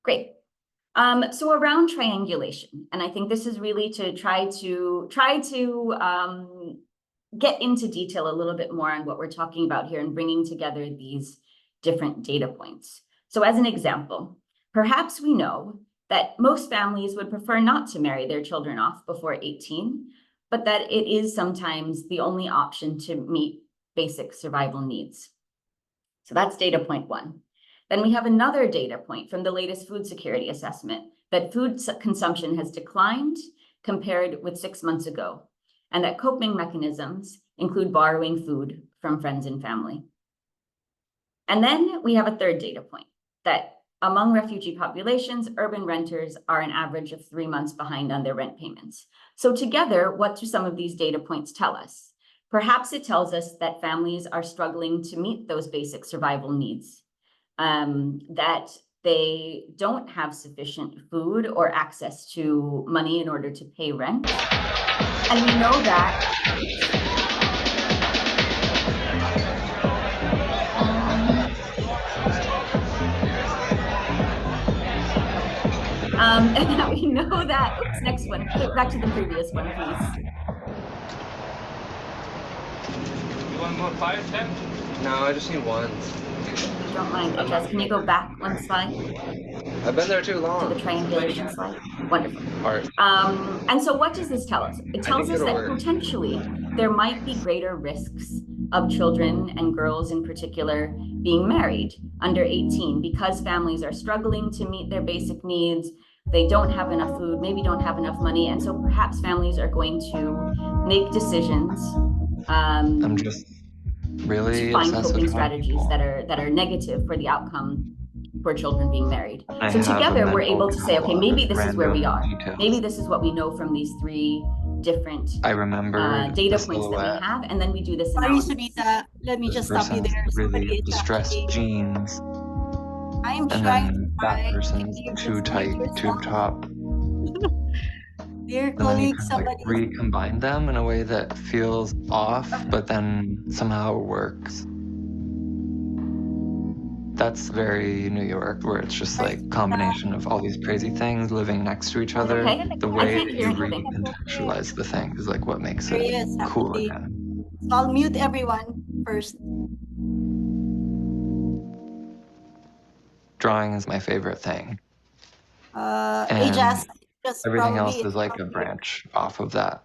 Great. So around triangulation, and I think this is really to try to get into detail a little bit more on what we're talking about here and bringing together these different data points. So as an example, perhaps we know that most families would prefer not to marry their children off before 18, but that it is sometimes the only option to meet basic survival needs. So that's data point one. Then we have another data point from the latest food security assessment that food consumption has declined compared with 6 months ago, and that coping mechanisms include borrowing food from friends and family. And then we have a third data point that among refugee populations, urban renters are an average of 3 months behind on their rent payments. So together, what do some of these data points tell us? Perhaps it tells us that families are struggling to meet those basic survival needs, that they don't have sufficient food or access to money in order to pay rent. And we know that and that we know that, oops, next one, back to the previous one, please. You want more 5 steps? No, I just need one. If you don't mind, Jess, can you go back one slide? I've been there too long. To the triangulation slide. Wonderful. Art. And so what does this tell us? It tells us that potentially there might be greater risks of children and girls in particular being married under 18 because families are struggling to meet their basic needs. They don't have enough food, maybe don't have enough money. And so perhaps families are going to make decisions I'm just really to find coping strategies that are negative for the outcome for children being married. So together we're able to say, okay, maybe this is where we are. Maybe this is what we know from these 3 different data points that we have, and then we do this analysis. Sorry, Sunita, let me just stop you there. Really distressed jeans. I'm And then that person's too tight tube top. Dear And then you colleague, can like recombine them in a way that feels off, but then somehow works. That's very New York, where it's just like combination of all these crazy things living next to each other. Okay. The way that you recontextualize the thing is like what makes it cool again. So I'll mute everyone first. Drawing is my favorite thing. And just everything else is like a branch off of that.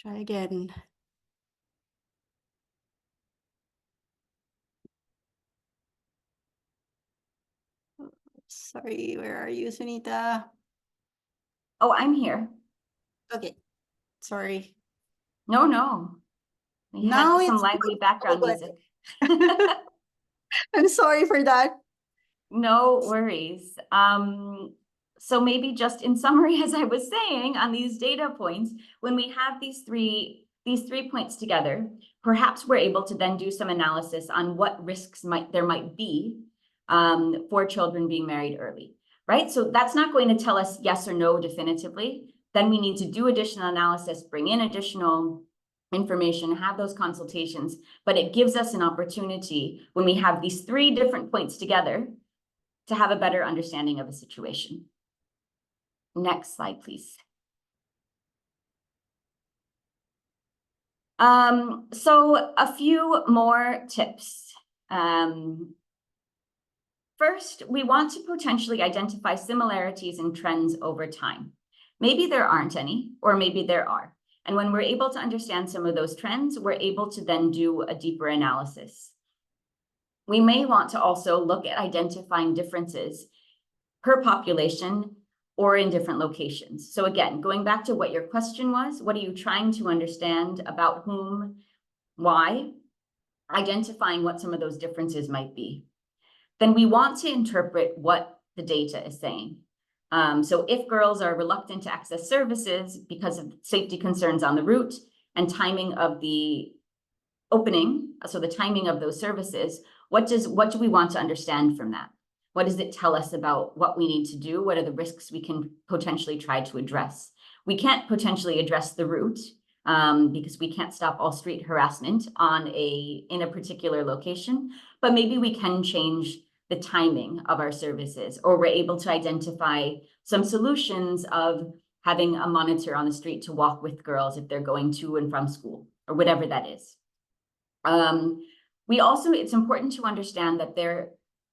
Try again. Sorry, where are you, Sunita? Oh, I'm here. Okay, sorry. No. We now had some lively background music. I'm sorry for that. No worries. So maybe just in summary, as I was saying, on these data points, when we have these three points together, perhaps we're able to then do some analysis on what risks there might be for children being married early, right? So that's not going to tell us yes or no definitively. Then we need to do additional analysis, bring in additional information, have those consultations, but it gives us an opportunity when we have these 3 different points together to have a better understanding of a situation. Next slide, please. So a few more tips. First, we want to potentially identify similarities and trends over time. Maybe there aren't any, or maybe there are. And when we're able to understand some of those trends, we're able to then do a deeper analysis. We may want to also look at identifying differences per population or in different locations. So again, going back to what your question was, what are you trying to understand about whom, why, identifying what some of those differences might be. Then we want to interpret what the data is saying. So if girls are reluctant to access services because of safety concerns on the route and timing of the opening, so the timing of those services, what do we want to understand from that? What does it tell us about what we need to do? What are the risks we can potentially try to address? We can't potentially address the route because we can't stop all street harassment in a particular location, but maybe we can change the timing of our services, or we're able to identify some solutions of having a monitor on the street to walk with girls if they're going to and from school, or whatever that is. It's important to understand that there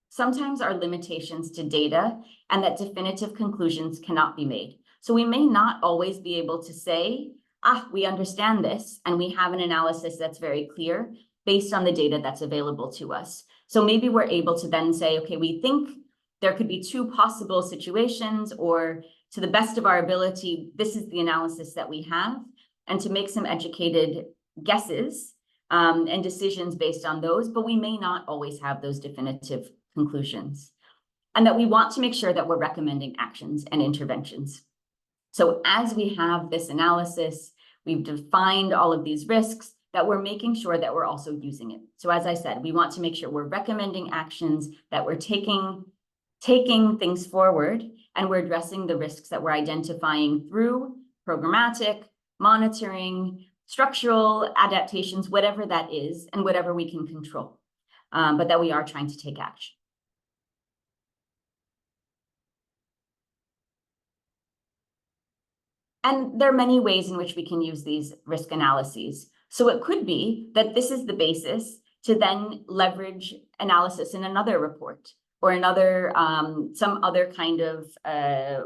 sometimes are limitations to data and that definitive conclusions cannot be made. So we may not always be able to say, we understand this, and we have an analysis that's very clear based on the data that's available to us. So maybe we're able to then say, okay, we think there could be two possible situations, or to the best of our ability, this is the analysis that we have, and to make some educated guesses and decisions based on those, but we may not always have those definitive conclusions. And that we want to make sure that we're recommending actions and interventions. So as we have this analysis, we've defined all of these risks, that we're making sure that we're also using it. So as I said, we want to make sure we're recommending actions, that we're taking things forward, and we're addressing the risks that we're identifying through programmatic, monitoring, structural adaptations, whatever that is, and whatever we can control, but that we are trying to take action. And there are many ways in which we can use these risk analyses. So it could be that this is the basis to then leverage analysis in another report, or another some other kind of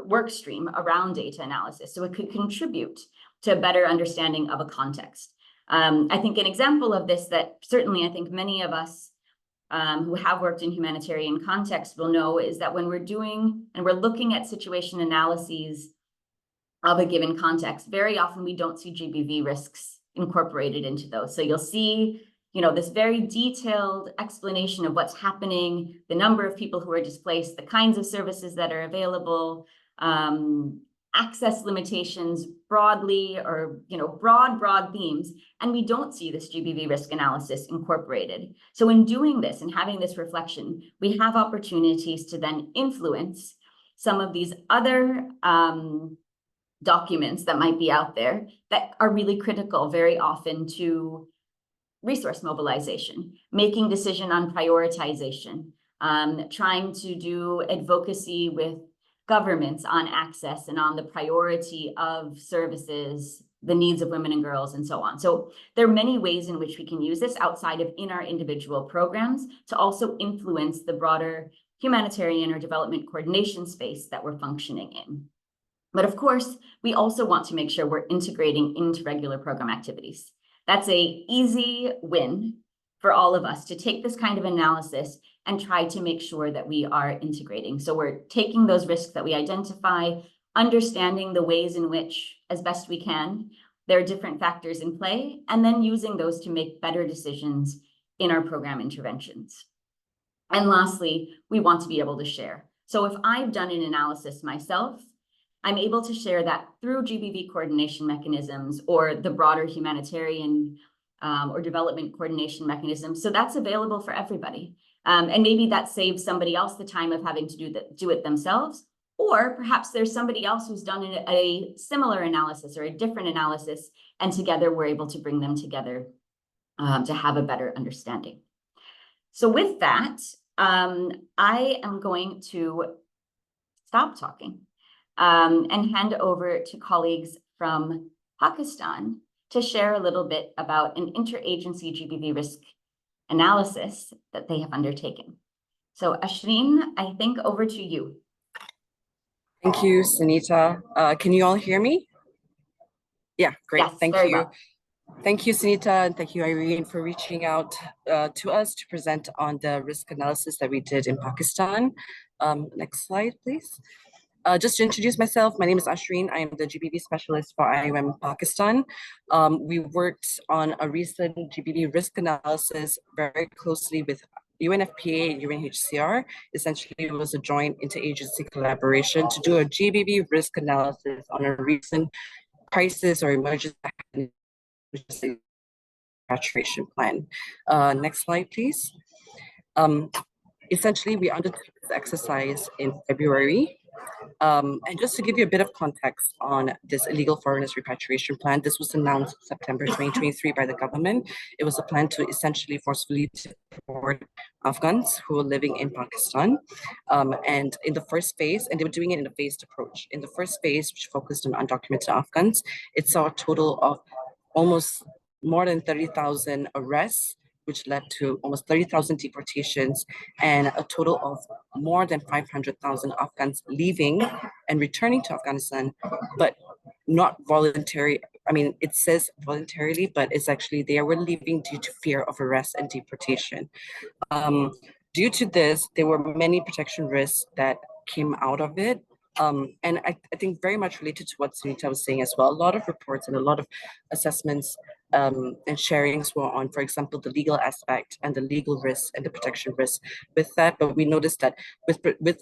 work stream around data analysis. So it could contribute to a better understanding of a context. I think an example of this that certainly I think many of us who have worked in humanitarian context will know is that when we're doing and we're looking at situation analyses of a given context, very often we don't see GBV risks incorporated into those. So you'll see, this very detailed explanation of what's happening, the number of people who are displaced, the kinds of services that are available, access limitations broadly, or broad themes, and we don't see this GBV risk analysis incorporated. So in doing this and having this reflection, we have opportunities to then influence some of these other documents that might be out there that are really critical very often to resource mobilization, making decision on prioritization, trying to do advocacy with governments on access and on the priority of services, the needs of women and girls, and so on. So there are many ways in which we can use this outside of in our individual programs to also influence the broader humanitarian or development coordination space that we're functioning in. But of course, we also want to make sure we're integrating into regular program activities. That's an easy win for all of us to take this kind of analysis and try to make sure that we are integrating. So we're taking those risks that we identify, understanding the ways in which, as best we can, there are different factors in play, and then using those to make better decisions in our program interventions. And lastly, we want to be able to share. So if I've done an analysis myself, I'm able to share that through GBV coordination mechanisms or the broader humanitarian or development coordination mechanisms. So that's available for everybody. And maybe that saves somebody else the time of having to do it themselves. Or perhaps there's somebody else who's done a similar analysis or a different analysis, and together we're able to bring them together to have a better understanding. So with that, I am going to stop talking and hand over to colleagues from Pakistan to share a little bit about an interagency GBV risk analysis that they have undertaken. So Ashreen, I think over to you. Thank you, Sunita. Can you all hear me? Yeah, great. Yes, Thank very you. well. Thank you, Sunita, and thank you, Irene, for reaching out to us to present on the risk analysis that we did in Pakistan. Next slide, please. Just to introduce myself, my name is Ashreen. I am the GBV specialist for IOM Pakistan. We worked on a recent GBV risk analysis very closely with UNFPA and UNHCR. Essentially, it was a joint interagency collaboration to do a GBV risk analysis on a recent crisis or emergency repatriation plan. Next slide, please. Essentially, we undertook this exercise in February. And just to give you a bit of context on this illegal foreigners repatriation plan, this was announced September 2023 by the government. It was a plan to essentially forcefully deport Afghans who were living in Pakistan. And in the first phase, and they were doing it in a phased approach. In the first phase, which focused on undocumented Afghans, it saw a total of almost more than 30,000 arrests, which led to almost 30,000 deportations and a total of more than 500,000 Afghans leaving and returning to Afghanistan, but not voluntary. I mean, it says voluntarily, but it's actually they were leaving due to fear of arrest and deportation. Due to this, there were many protection risks that came out of it. And I think very much related to what Sunita was saying as well, a lot of reports and a lot of assessments and sharings were on, for example, the legal aspect and the legal risks and the protection risks with that. But we noticed that with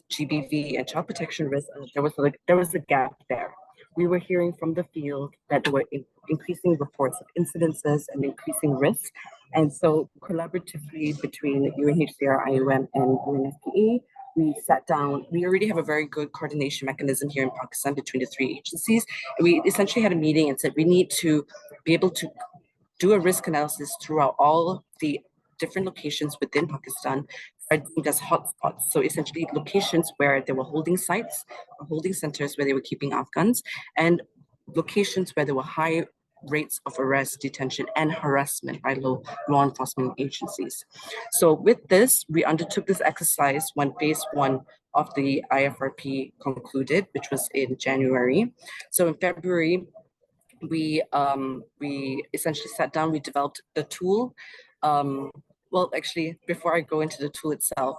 GBV and child protection risks, there was a gap there. We were hearing from the field that there were increasing reports of incidences and increasing risks. And so collaboratively between UNHCR, IOM, and UNFPA, we sat down. We already have a very good coordination mechanism here in Pakistan between the three agencies. And we essentially had a meeting and said we need to be able to do a risk analysis throughout all the different locations within Pakistan are deemed as hotspots. So essentially locations where there were holding sites, or holding centers where they were keeping Afghans, and locations where there were high rates of arrest, detention, and harassment by law enforcement agencies. So with this, we undertook this exercise when phase one of the IFRP concluded, which was in January. So in February, we essentially sat down, we developed the tool. Well, actually, before I go into the tool itself,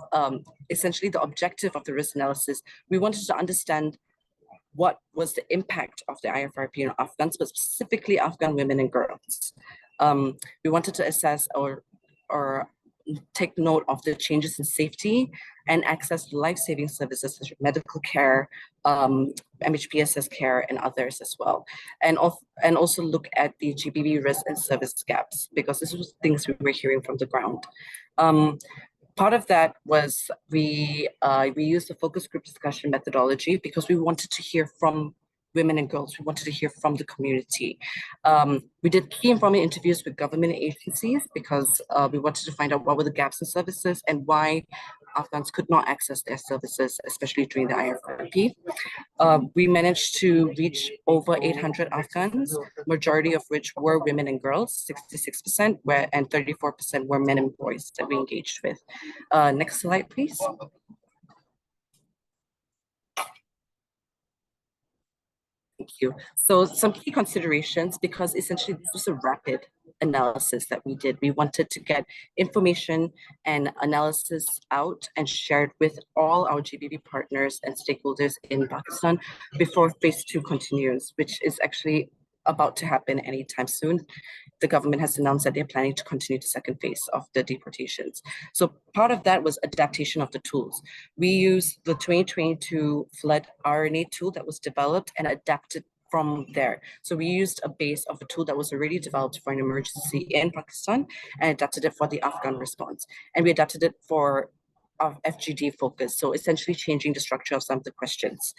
essentially the objective of the risk analysis, we wanted to understand what was the impact of the IFRP on Afghans, but specifically Afghan women and girls. We wanted to assess or take note of the changes in safety and access to life-saving services such as medical care, MHPSS care, and others as well. And also look at the GBV risk and service gaps, because this was things we were hearing from the ground. Part of that was we used the focus group discussion methodology because we wanted to hear from women and girls. We wanted to hear from the community. We did key informant interviews with government agencies because we wanted to find out what were the gaps in services and why Afghans could not access their services, especially during the IFRP. We managed to reach over 800 Afghans, majority of which were women and girls, 66%, and 34% were men and boys that we engaged with. Next slide, please. Thank you. So some key considerations, because essentially this was a rapid analysis that we did. We wanted to get information and analysis out and shared with all our GBV partners and stakeholders in Pakistan before phase two continues, which is actually about to happen anytime soon. The government has announced that they're planning to continue the second phase of the deportations. So part of that was adaptation of the tools. We used the 2022 flood RNA tool that was developed and adapted from there. So we used a base of a tool that was already developed for an emergency in Pakistan and adapted it for the Afghan response. And we adapted it for of FGD focus, so essentially changing the structure of some of the questions.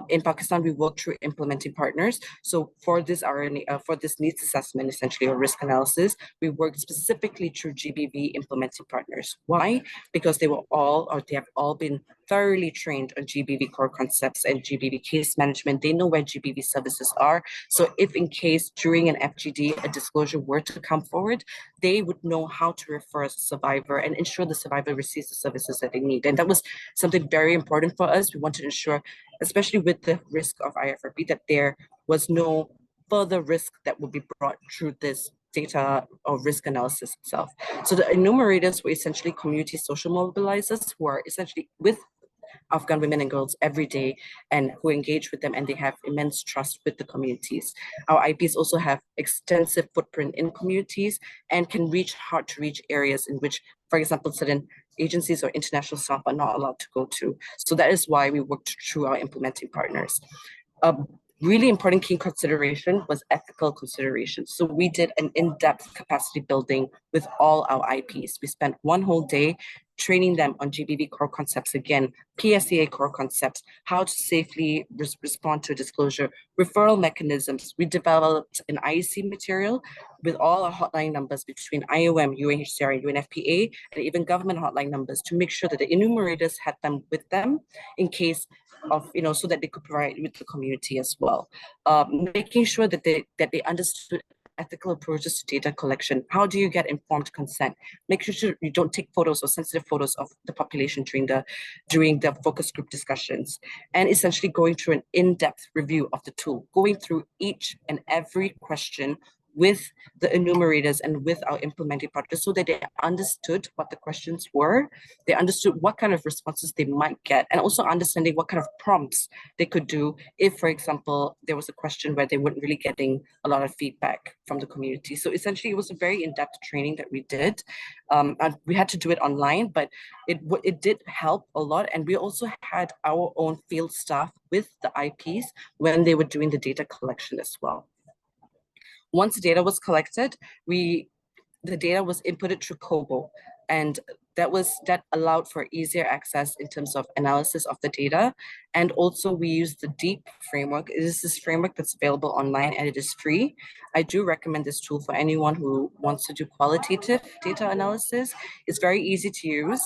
In Pakistan, we worked through implementing partners. So for this RNA, for this needs assessment, essentially, or risk analysis, we worked specifically through GBV implementing partners. Why? Because they were all, or they have all been thoroughly trained on GBV core concepts and GBV case management. They know where GBV services are. So if in case during an FGD, a disclosure were to come forward, they would know how to refer a survivor and ensure the survivor receives the services that they need. And that was something very important for us. We wanted to ensure, especially with the risk of IFRP, that there was no further risk that will be brought through this data or risk analysis itself. So the enumerators were essentially community social mobilizers who are essentially with Afghan women and girls every day and who engage with them, and they have immense trust with the communities. Our IPs also have extensive footprint in communities and can reach hard to reach areas in which, for example, certain agencies or international staff are not allowed to go to. So that is why we worked through our implementing partners. Really important key consideration was ethical considerations. So we did an in-depth capacity building with all our IPs. We spent one whole day training them on GBV core concepts again, PSEA core concepts, how to safely respond to disclosure, referral mechanisms. We developed an IEC material with all our hotline numbers between IOM, UNHCR, and UNFPA, and even government hotline numbers to make sure that the enumerators had them with them in case of, so that they could provide with the community as well. Making sure that they understood ethical approaches to data collection. How do you get informed consent? Make sure you don't take photos or sensitive photos of the population during the focus group discussions, and essentially going through an in-depth review of the tool, going through each and every question with the enumerators and with our implementing partners so that they understood what the questions were, they understood what kind of responses they might get, and also understanding what kind of prompts they could do if, for example, there was a question where they weren't really getting a lot of feedback from the community. So essentially, it was a very in-depth training that we did. And we had to do it online, but it did help a lot. And we also had our own field staff with the IPs when they were doing the data collection as well. Once the data was collected, the data was inputted through Kobo, and that allowed for easier access in terms of analysis of the data. And also we used the DEEP framework. It is this framework that's available online and it is free. I do recommend this tool for anyone who wants to do qualitative data analysis. It's very easy to use.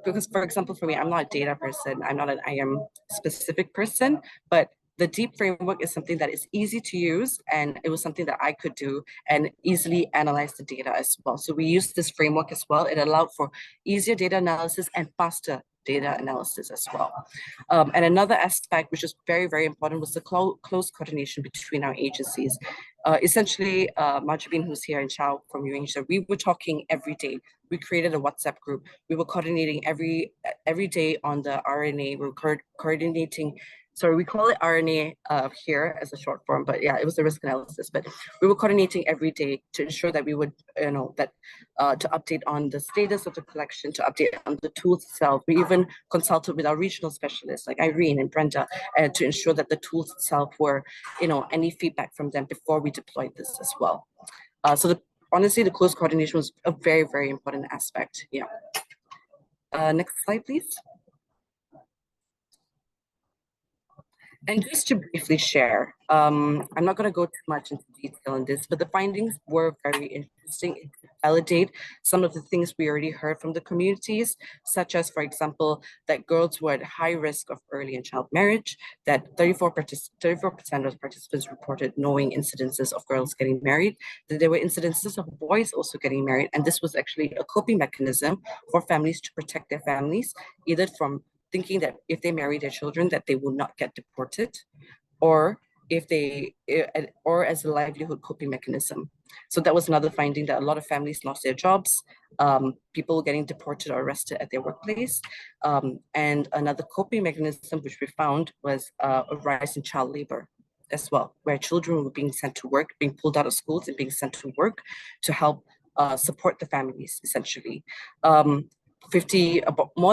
Because, for example, for me, I'm not a data person. I'm not an IM specific person, but the DEEP framework is something that is easy to use, and it was something that I could do and easily analyze the data as well. So we used this framework as well. It allowed for easier data analysis and faster data analysis as well. And another aspect, which is very, very important, was the close coordination between our agencies. Essentially, Marjabin, who's here, and Chow from UNHCR, we were talking every day. We created a WhatsApp group. We were coordinating every day on the RNA. We were coordinating. So we call it RNA here as a short form, but yeah, it was the risk analysis. But we were coordinating every day to ensure that we would, to update on the status of the collection, to update on the tools itself. We even consulted with our regional specialists like Irene and Brenda to ensure that the tools itself were, any feedback from them before we deployed this as well. Honestly, the close coordination was a very, very important aspect. Yeah. Next slide, please. And just to briefly share, I'm not going to go too much into detail on this, but the findings were very interesting. It validate some of the things we already heard from the communities, such as, for example, that girls were at high risk of early and child marriage, that 34% of participants reported knowing incidences of girls getting married, that there were incidences of boys also getting married, and this was actually a coping mechanism for families to protect their families, either from thinking that if they marry their children that they will not get deported, or or as a livelihood coping mechanism. So that was another finding, that a lot of families lost their jobs, people getting deported or arrested at their workplace. And another coping mechanism which we found was a rise in child labor as well, where children were being sent to work, being pulled out of schools and being sent to work to help support the families, essentially. More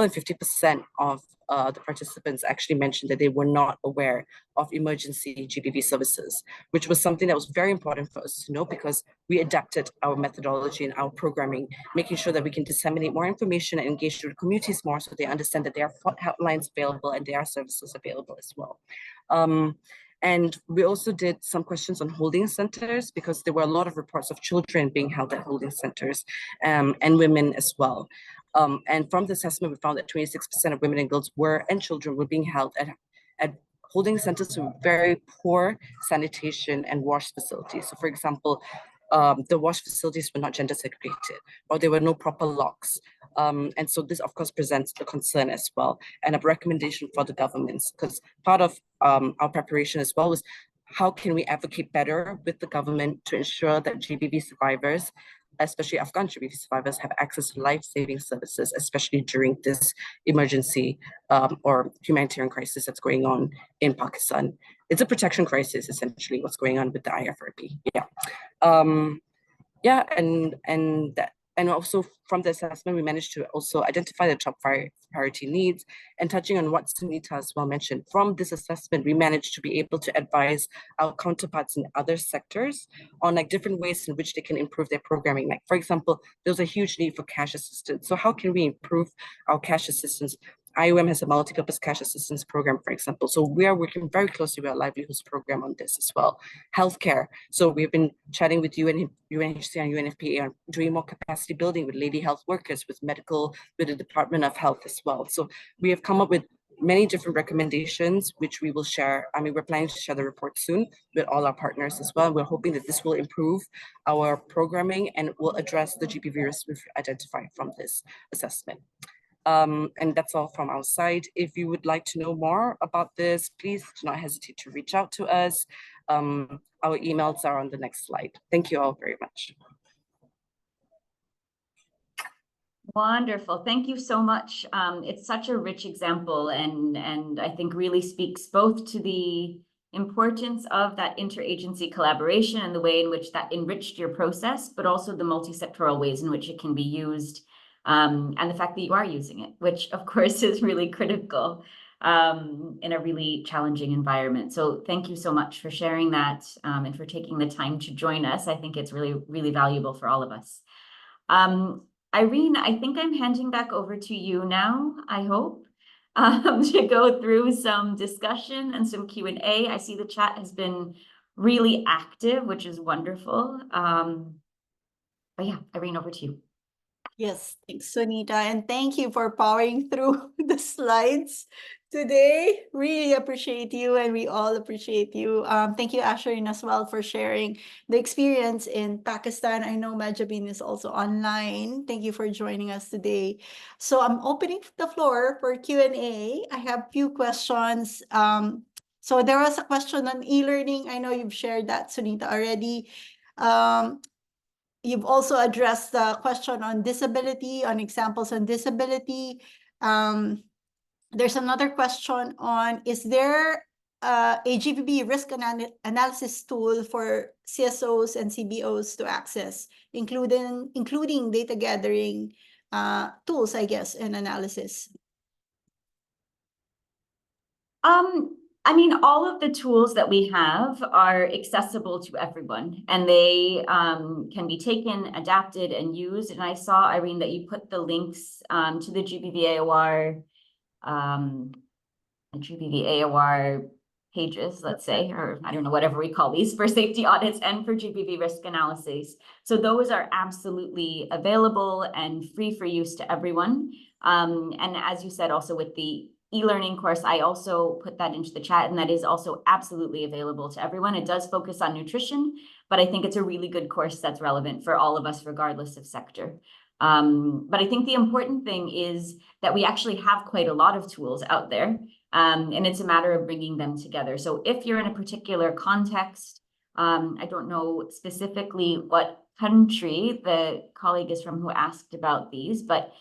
than 50% of the participants actually mentioned that they were not aware of emergency GBV services, which was something that was very important for us to know, because we adapted our methodology and our programming, making sure that we can disseminate more information and engage with communities more so they understand that there are hotlines available and there are services available as well. And we also did some questions on holding centers, because there were a lot of reports of children being held at holding centers, and women as well. And from the assessment, we found that 26% of women and girls and children were being held at holding centers with very poor sanitation and wash facilities. So, for example, the wash facilities were not gender segregated, or there were no proper locks. And so this, of course, presents a concern as well, and a recommendation for the governments, because part of our preparation as well was how can we advocate better with the government to ensure that GBV survivors, especially Afghan GBV survivors, have access to life-saving services, especially during this emergency or humanitarian crisis that's going on in Pakistan. It's a protection crisis, essentially, what's going on with the IFRP. And also from the assessment, we managed to also identify the top priority needs. And touching on what Sunita as well mentioned, from this assessment, we managed to be able to advise our counterparts in other sectors on like different ways in which they can improve their programming. Like, for example, there's a huge need for cash assistance. So how can we improve our cash assistance? IOM has a multi-purpose cash assistance program, for example. So we are working very closely with our livelihoods program on this as well. Healthcare. So we've been chatting with UNHCR and UNFPA on doing more capacity building with lady health workers, with the Department of Health as well. So we have come up with many different recommendations, which we will share. I mean, we're planning to share the report soon with all our partners as well. We're hoping that this will improve our programming and will address the GBV risks we've identified from this assessment. And that's all from our side. If you would like to know more about this, please do not hesitate to reach out to us. Our emails are on the next slide. Thank you all very much. Wonderful. Thank you so much. It's such a rich example and I think really speaks both to the importance of that interagency collaboration and the way in which that enriched your process, but also the multi-sectoral ways in which it can be used. And the fact that you are using it, which of course is really critical in a really challenging environment. So thank you so much for sharing that and for taking the time to join us. I think it's really, really valuable for all of us. Irene, I think I'm handing back over to you now, I hope, to go through some discussion and some Q&A. I see the chat has been really active, which is wonderful. But yeah, Irene, over to you. Yes, thanks, Sunita, and thank you for powering through the slides today. Really appreciate you, and we all appreciate you. Thank you, Asherin, as well, for sharing the experience in Pakistan. I know Majabin is also online. Thank you for joining us today. So I'm opening the floor for Q&A. I have few questions. So there was a question on e-learning. I know you've shared that, Sunita, already. You've also addressed the question on disability, on examples on disability. There's another question on, is there a GBV risk analysis tool for CSOs and CBOs to access, including data gathering tools, I guess, and analysis? I mean, all of the tools that we have are accessible to everyone, and they can be taken, adapted, and used. And I saw, Irene, that you put the links to the GBV AOR pages, let's say, or I don't know, whatever we call these, for safety audits and for GBV risk analyses. So those are absolutely available and free for use to everyone. And as you said, also with the e-learning course, I also put that into the chat, and that is also absolutely available to everyone. It does focus on nutrition, but I think it's a really good course that's relevant for all of us, regardless of sector. But I think the important thing is that we actually have quite a lot of tools out there, and it's a matter of bringing them together. So if you're in a particular context, I don't know specifically what country the colleague is from who asked about these, but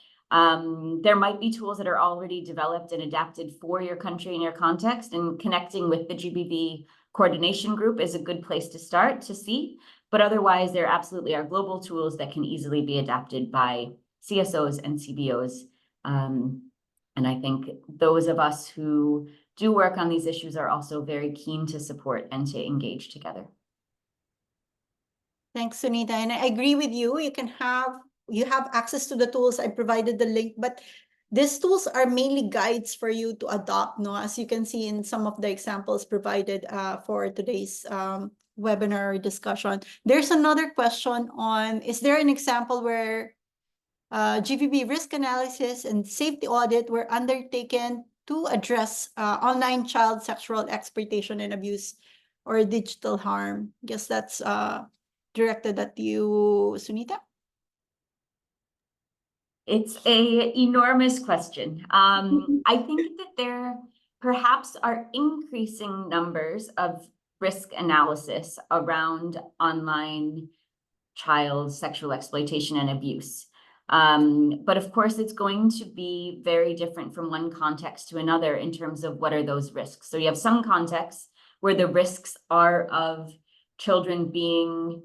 there might be tools that are already developed and adapted for your country and your context, and connecting with the GBV coordination group is a good place to start to see. But otherwise, there absolutely are global tools that can easily be adapted by CSOs and CBOs. And I think those of us who do work on these issues are also very keen to support and to engage together. Thanks, Sunita. And I agree with you. You have access to the tools. I provided the link, but these tools are mainly guides for you to adopt, no? As you can see in some of the examples provided for today's webinar discussion. There's another question on, is there an example where GBV risk analysis and safety audit were undertaken to address online child sexual exploitation and abuse or digital harm? I guess that's directed at you, Sunita. It's an enormous question. I think that there perhaps are increasing numbers of risk analysis around online child sexual exploitation and abuse. But of course, it's going to be very different from one context to another in terms of what are those risks. So you have some contexts where the risks are of children being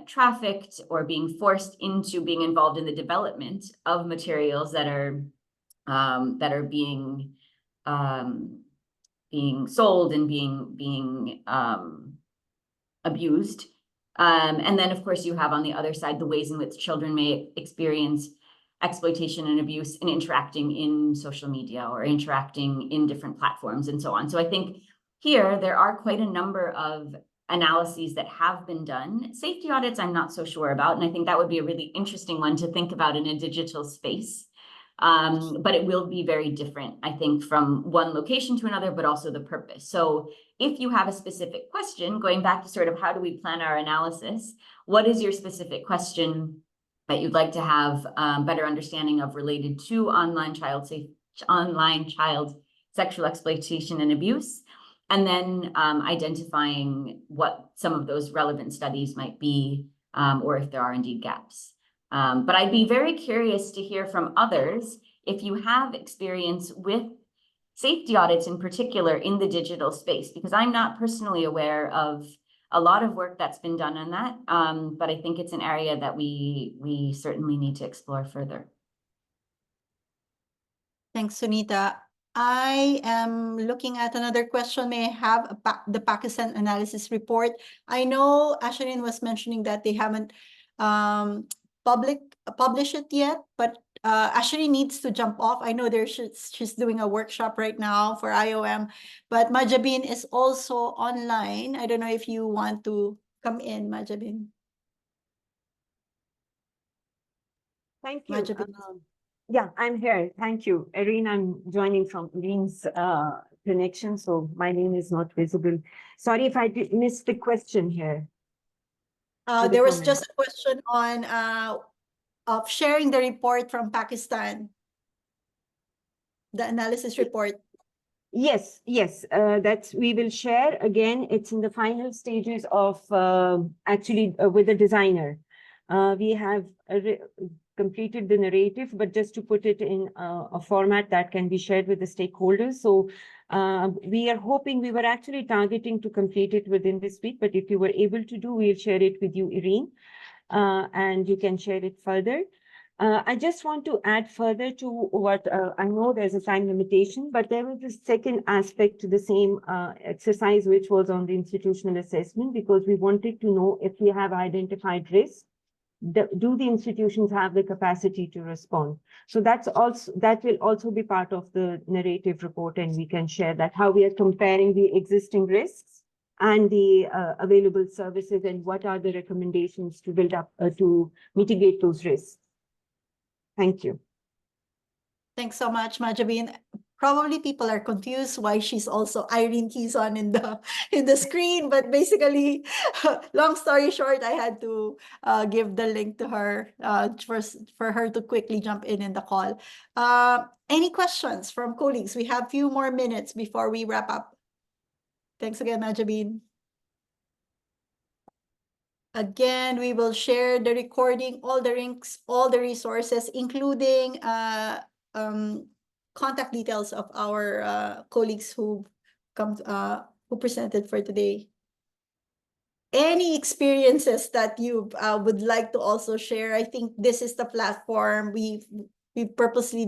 trafficked or being forced into being involved in the development of materials that are being sold and being abused. And then, of course, you have on the other side the ways in which children may experience exploitation and abuse in interacting in social media or interacting in different platforms and so on. So I think here there are quite a number of analyses that have been done. Safety audits, I'm not so sure about, and I think that would be a really interesting one to think about in a digital space. But it will be very different, I think, from one location to another, but also the purpose. So if you have a specific question, going back to sort of how do we plan our analysis, what is your specific question that you'd like to have better understanding of related to online child sexual exploitation and abuse, and then identifying what some of those relevant studies might be, or if there are indeed gaps. But I'd be very curious to hear from others if you have experience with safety audits in particular in the digital space, because I'm not personally aware of a lot of work that's been done on that, but I think it's an area that we certainly need to explore further. Thanks, Sunita. I am looking at another question. May I have the Pakistan analysis report? I know Asherin was mentioning that they haven't published it yet, but Asherin needs to jump off. I know she's doing a workshop right now for IOM, but Majabin is also online. I don't know if you want to come in, Majabin. Thank you. Majabin. Yeah, I'm here. Thank you. Irene, I'm joining from Irene's connection, so my name is not visible. Sorry if I missed the question here. There was just a question on of sharing the report from Pakistan, the analysis report. Yes, that's we will share. Again, it's in the final stages of actually with the designer. We have completed the narrative, but just to put it in a format that can be shared with the stakeholders. So we are hoping, we were actually targeting to complete it within this week, but if you were able to do, we'll share it with you, Irene, and you can share it further. I just want to add further to what I know there's a time limitation, but there was a second aspect to the same exercise, which was on the institutional assessment, because we wanted to know if we have identified risks. Do the institutions have the capacity to respond? So that will also be part of the narrative report, and we can share that, how we are comparing the existing risks and the available services, and what are the recommendations to build up to mitigate those risks. Thank you. Thanks so much, Majabin. Probably people are confused why she's also Irene Quezon in the screen, but basically, long story short, I had to give the link to her for her to quickly jump in the call. Any questions from colleagues? We have a few more minutes before we wrap up. Thanks again, Majabin. Again, we will share the recording, all the links, all the resources, including contact details of our colleagues who presented for today. Any experiences that you would like to also share? I think this is the platform. We purposely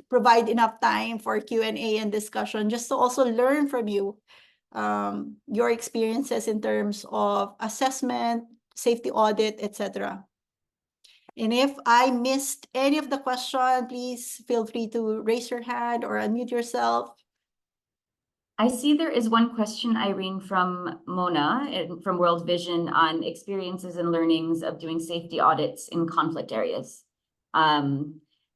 provide enough time for Q&A and discussion, just to also learn from you your experiences in terms of assessment, safety audit, etc. And if I missed any of the question, please feel free to raise your hand or unmute yourself. I see there is one question, Irene, from Mona from World Vision on experiences and learnings of doing safety audits in conflict areas,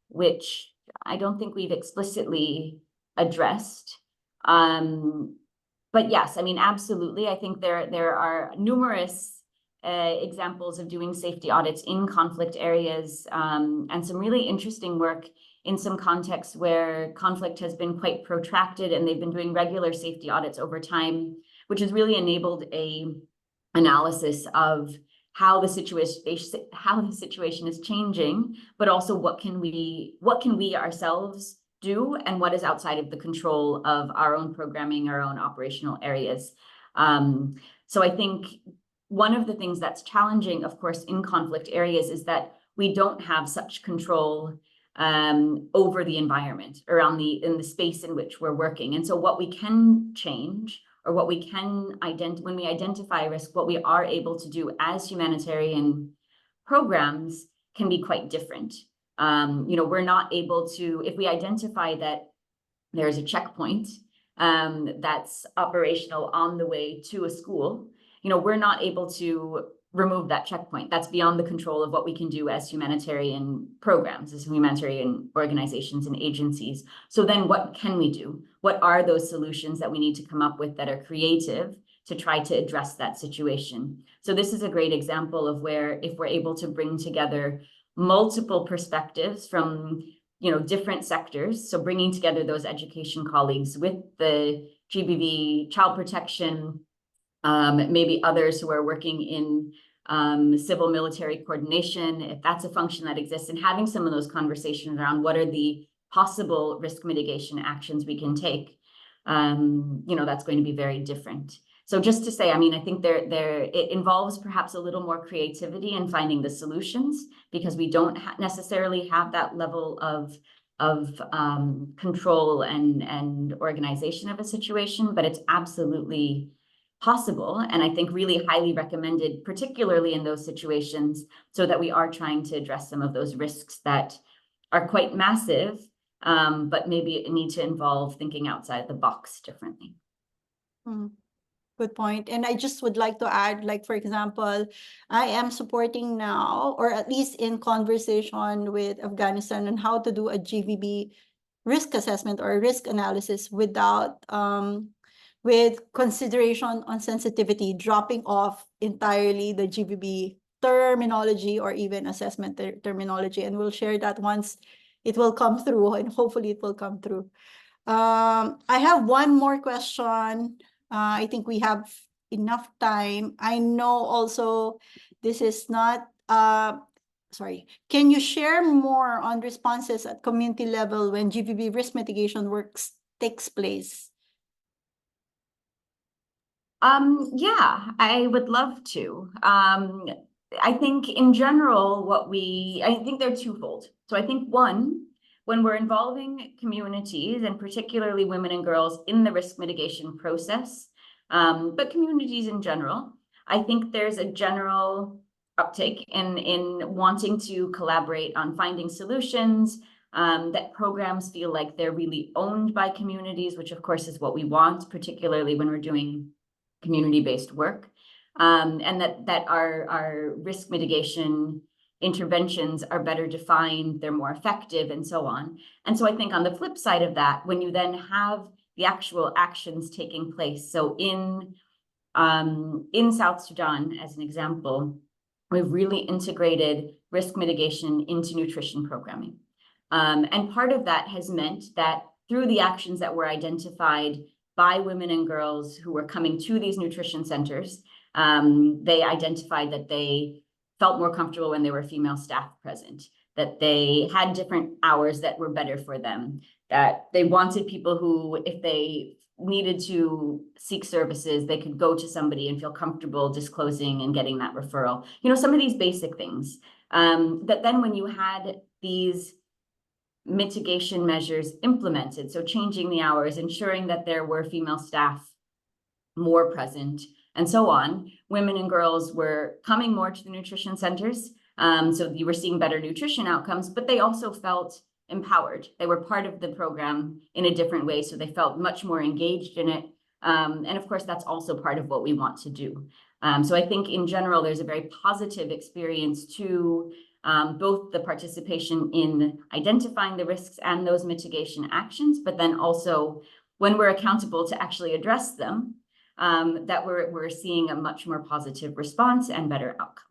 which I don't think we've explicitly addressed. But yes, I mean, absolutely. I think there are numerous examples of doing safety audits in conflict areas, and some really interesting work in some contexts where conflict has been quite protracted and they've been doing regular safety audits over time, which has really enabled a analysis of how the situation is changing, but also what can we ourselves do, and what is outside of the control of our own programming, our own operational areas. So I think one of the things that's challenging, of course, in conflict areas is that we don't have such control over the environment around in the space in which we're working. And so what we can change, or what we can when we identify risk, what we are able to do as humanitarian programs can be quite different. We're not able to, if we identify that there's a checkpoint that's operational on the way to a school, we're not able to remove that checkpoint. That's beyond the control of what we can do as humanitarian programs, as humanitarian organizations and agencies. So then what can we do? What are those solutions that we need to come up with that are creative to try to address that situation? So this is a great example of where, if we're able to bring together multiple perspectives from different sectors, so bringing together those education colleagues with the GBV, child protection, maybe others who are working in civil military coordination, if that's a function that exists, and having some of those conversations around what are the possible risk mitigation actions we can take, that's going to be very different. So just to say, I think it involves perhaps a little more creativity in finding the solutions, because we don't necessarily have that level of control and organization of a situation, but it's absolutely possible, and I think really highly recommended, particularly in those situations, so that we are trying to address some of those risks that are quite massive, but maybe need to involve thinking outside the box differently. Good point. And I just would like to add, like, for example, I am supporting now, or at least in conversation with Afghanistan, on how to do a GVB risk assessment or risk analysis without with consideration on sensitivity, dropping off entirely the GBB terminology or even assessment terminology. And we'll share that once it will come through, and hopefully it will come through. I have one more question. I think we have enough time. I know also this is not, sorry. Can you share more on responses at community level when GBB risk mitigation works takes place? Yeah, I would love to. I think in general, I think they're twofold. So I think one, when we're involving communities, and particularly women and girls, in the risk mitigation process, but communities in general, I think there's a general uptake in wanting to collaborate on finding solutions, that programs feel like they're really owned by communities, which of course is what we want, particularly when we're doing community-based work, and that our risk mitigation interventions are better defined, they're more effective, and so on. And so I think on the flip side of that, when you then have the actual actions taking place, so in South Sudan, as an example, we've really integrated risk mitigation into nutrition programming. And part of that has meant that through the actions that were identified by women and girls who were coming to these nutrition centers, they identified that they felt more comfortable when there were female staff present, that they had different hours that were better for them, that they wanted people who, if they needed to seek services, they could go to somebody and feel comfortable disclosing and getting that referral. Some of these basic things. That then when you had these mitigation measures implemented, so changing the hours, ensuring that there were female staff more present, and so on, women and girls were coming more to the nutrition centers. So you were seeing better nutrition outcomes, but they also felt empowered. They were part of the program in a different way, so they felt much more engaged in it. And of course, that's also part of what we want to do. So I think in general, there's a very positive experience to both the participation in identifying the risks and those mitigation actions, but then also when we're accountable to actually address them, that we're seeing a much more positive response and better outcome.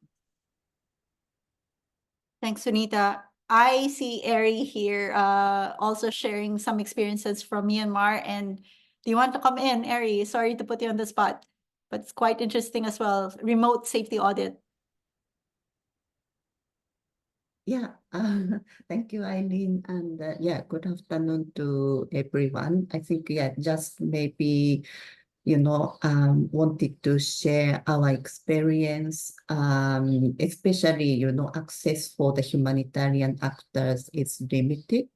Thanks, Sunita. I see Ari here also sharing some experiences from Myanmar, and Do you want to come in, Ari? Sorry to put you on the spot, but it's quite interesting as well. Remote safety audit. Yeah, thank you, Eileen, and yeah, good afternoon to everyone. I think, yeah, just maybe, wanted to share our experience, especially, access for the humanitarian actors is limited.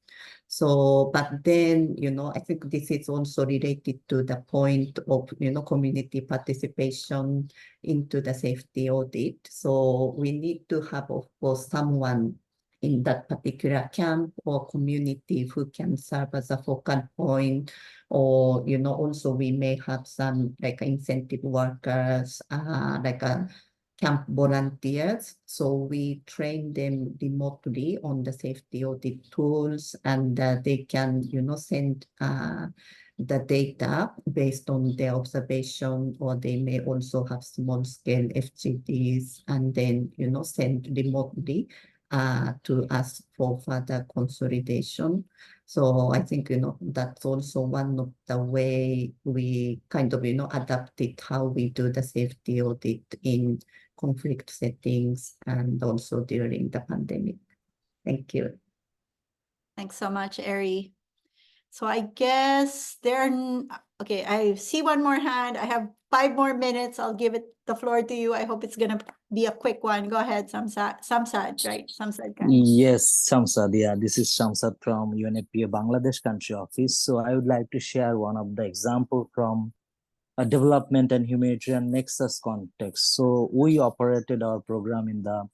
So, but then, I think this is also related to the point of, community participation into the safety audit. So we need to have, of course, someone in that particular camp or community who can serve as a focal point, or, also we may have some like incentive workers, like a camp volunteers. So we train them remotely on the safety audit tools, and they can, send the data based on their observation, or they may also have small scale FGDs and then, send remotely to us for further consolidation. So I think, that's also one of the way we kind of, adapted how we do the safety audit in conflict settings and also during the pandemic. Thank you. Thanks so much, Ari. So I guess okay, I see one more hand. I have 5 more minutes. I'll give the floor to you. I hope it's gonna be a quick one. Go ahead, Samsad, right? Samsad Khan. Yes, Shamsad. Yeah, this is Shamsad from UNFPA Bangladesh country office. So I would like to share one of the example from a development and humanitarian nexus context. So we operated our program in the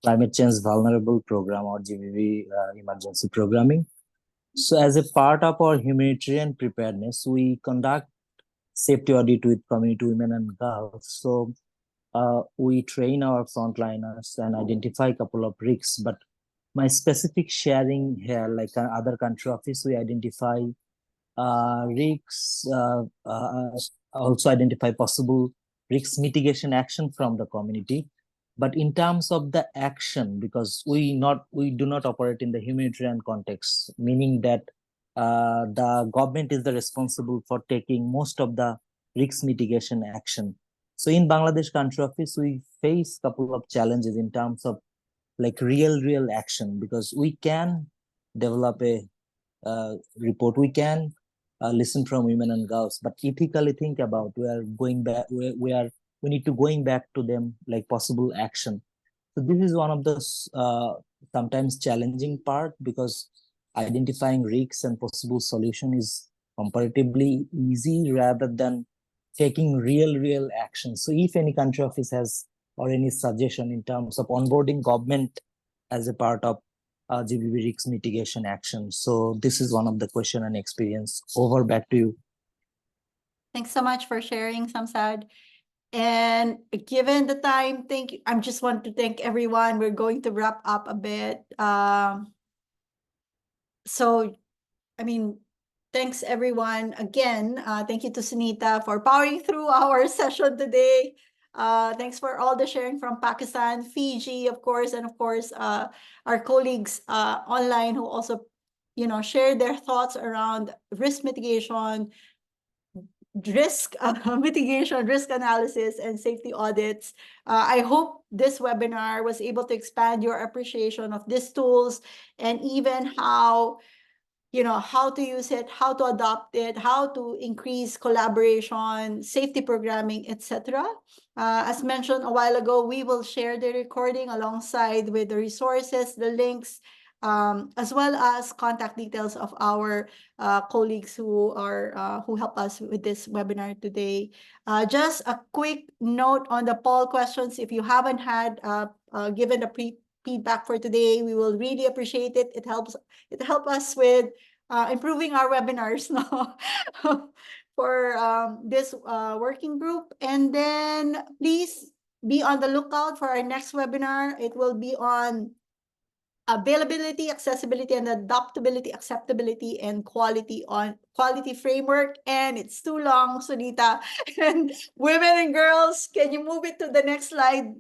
Climate Change Vulnerable Program, or GBV emergency programming. So as a part of our humanitarian preparedness, we conduct safety audit with community women and girls. So we train our frontliners and identify a couple of risks. But my specific sharing here, like other country office, we identify risks, also identify possible risk mitigation action from the community. But in terms of the action, because we do not operate in the humanitarian context, meaning that the government is the responsible for taking most of the risk mitigation action. So in Bangladesh country office, we face a couple of challenges in terms of like real action, because we can develop a report, we can listen from women and girls, but ethically think about we need to going back to them like possible action. So this is one of the sometimes challenging part, because identifying risks and possible solution is comparatively easy rather than taking real action. So if any country office has or any suggestion in terms of onboarding government as a part of GBV risk mitigation action. So this is one of the question and experience. Over, back to you. Thanks so much for sharing, Samsad. And given the time, I just want to thank everyone. We're going to wrap up a bit. So, I mean, thanks everyone again. Thank you to Sunita for powering through our session today. Thanks for all the sharing from Pakistan, Fiji, of course, and of course, our colleagues online who also, shared their thoughts around risk mitigation, risk mitigation, risk analysis, and safety audits. I hope this webinar was able to expand your appreciation of these tools, and even how to use it, how to adopt it, how to increase collaboration, safety programming, etc. As mentioned a while ago, we will share the recording alongside with the resources, the links, as well as contact details of our colleagues who help us with this webinar today. Just a quick note on the poll questions. If you haven't had given a feedback for today, we will really appreciate it. It helps us with improving our webinars for this working group. And then please be on the lookout for our next webinar. It will be on availability, accessibility, and adaptability, acceptability, and quality framework. And it's too long, Sunita. And women and girls, can you move it to the next slide?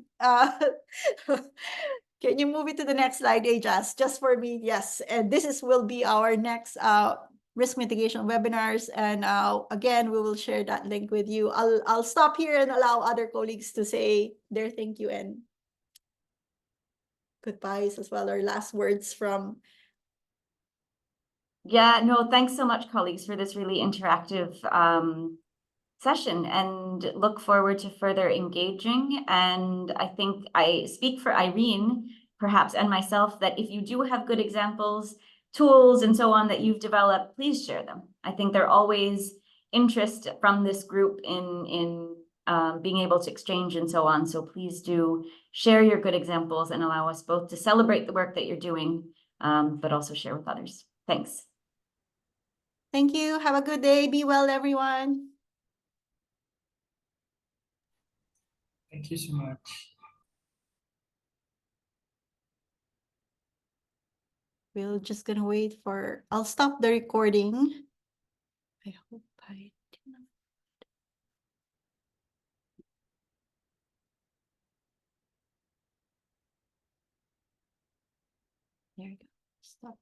Can you move it to the next slide, Ajas? Just for me, yes. And this will be our next risk mitigation webinars. And again, we will share that link with you. I'll stop here and allow other colleagues to say their thank you and goodbyes as well, or last words from. Yeah, no, thanks so much, colleagues, for this really interactive session, and look forward to further engaging. And I think I speak for Irene, perhaps, and myself, that if you do have good examples, tools, and so on that you've developed, please share them. I think there are always interest from this group in being able to exchange and so on. So please do share your good examples and allow us both to celebrate the work that you're doing, but also share with others. Thanks. Thank you. Have a good day. Be well, everyone. Thank you so much. We're just gonna wait for, I'll stop the recording. I hope I didn't. There you go. Stop.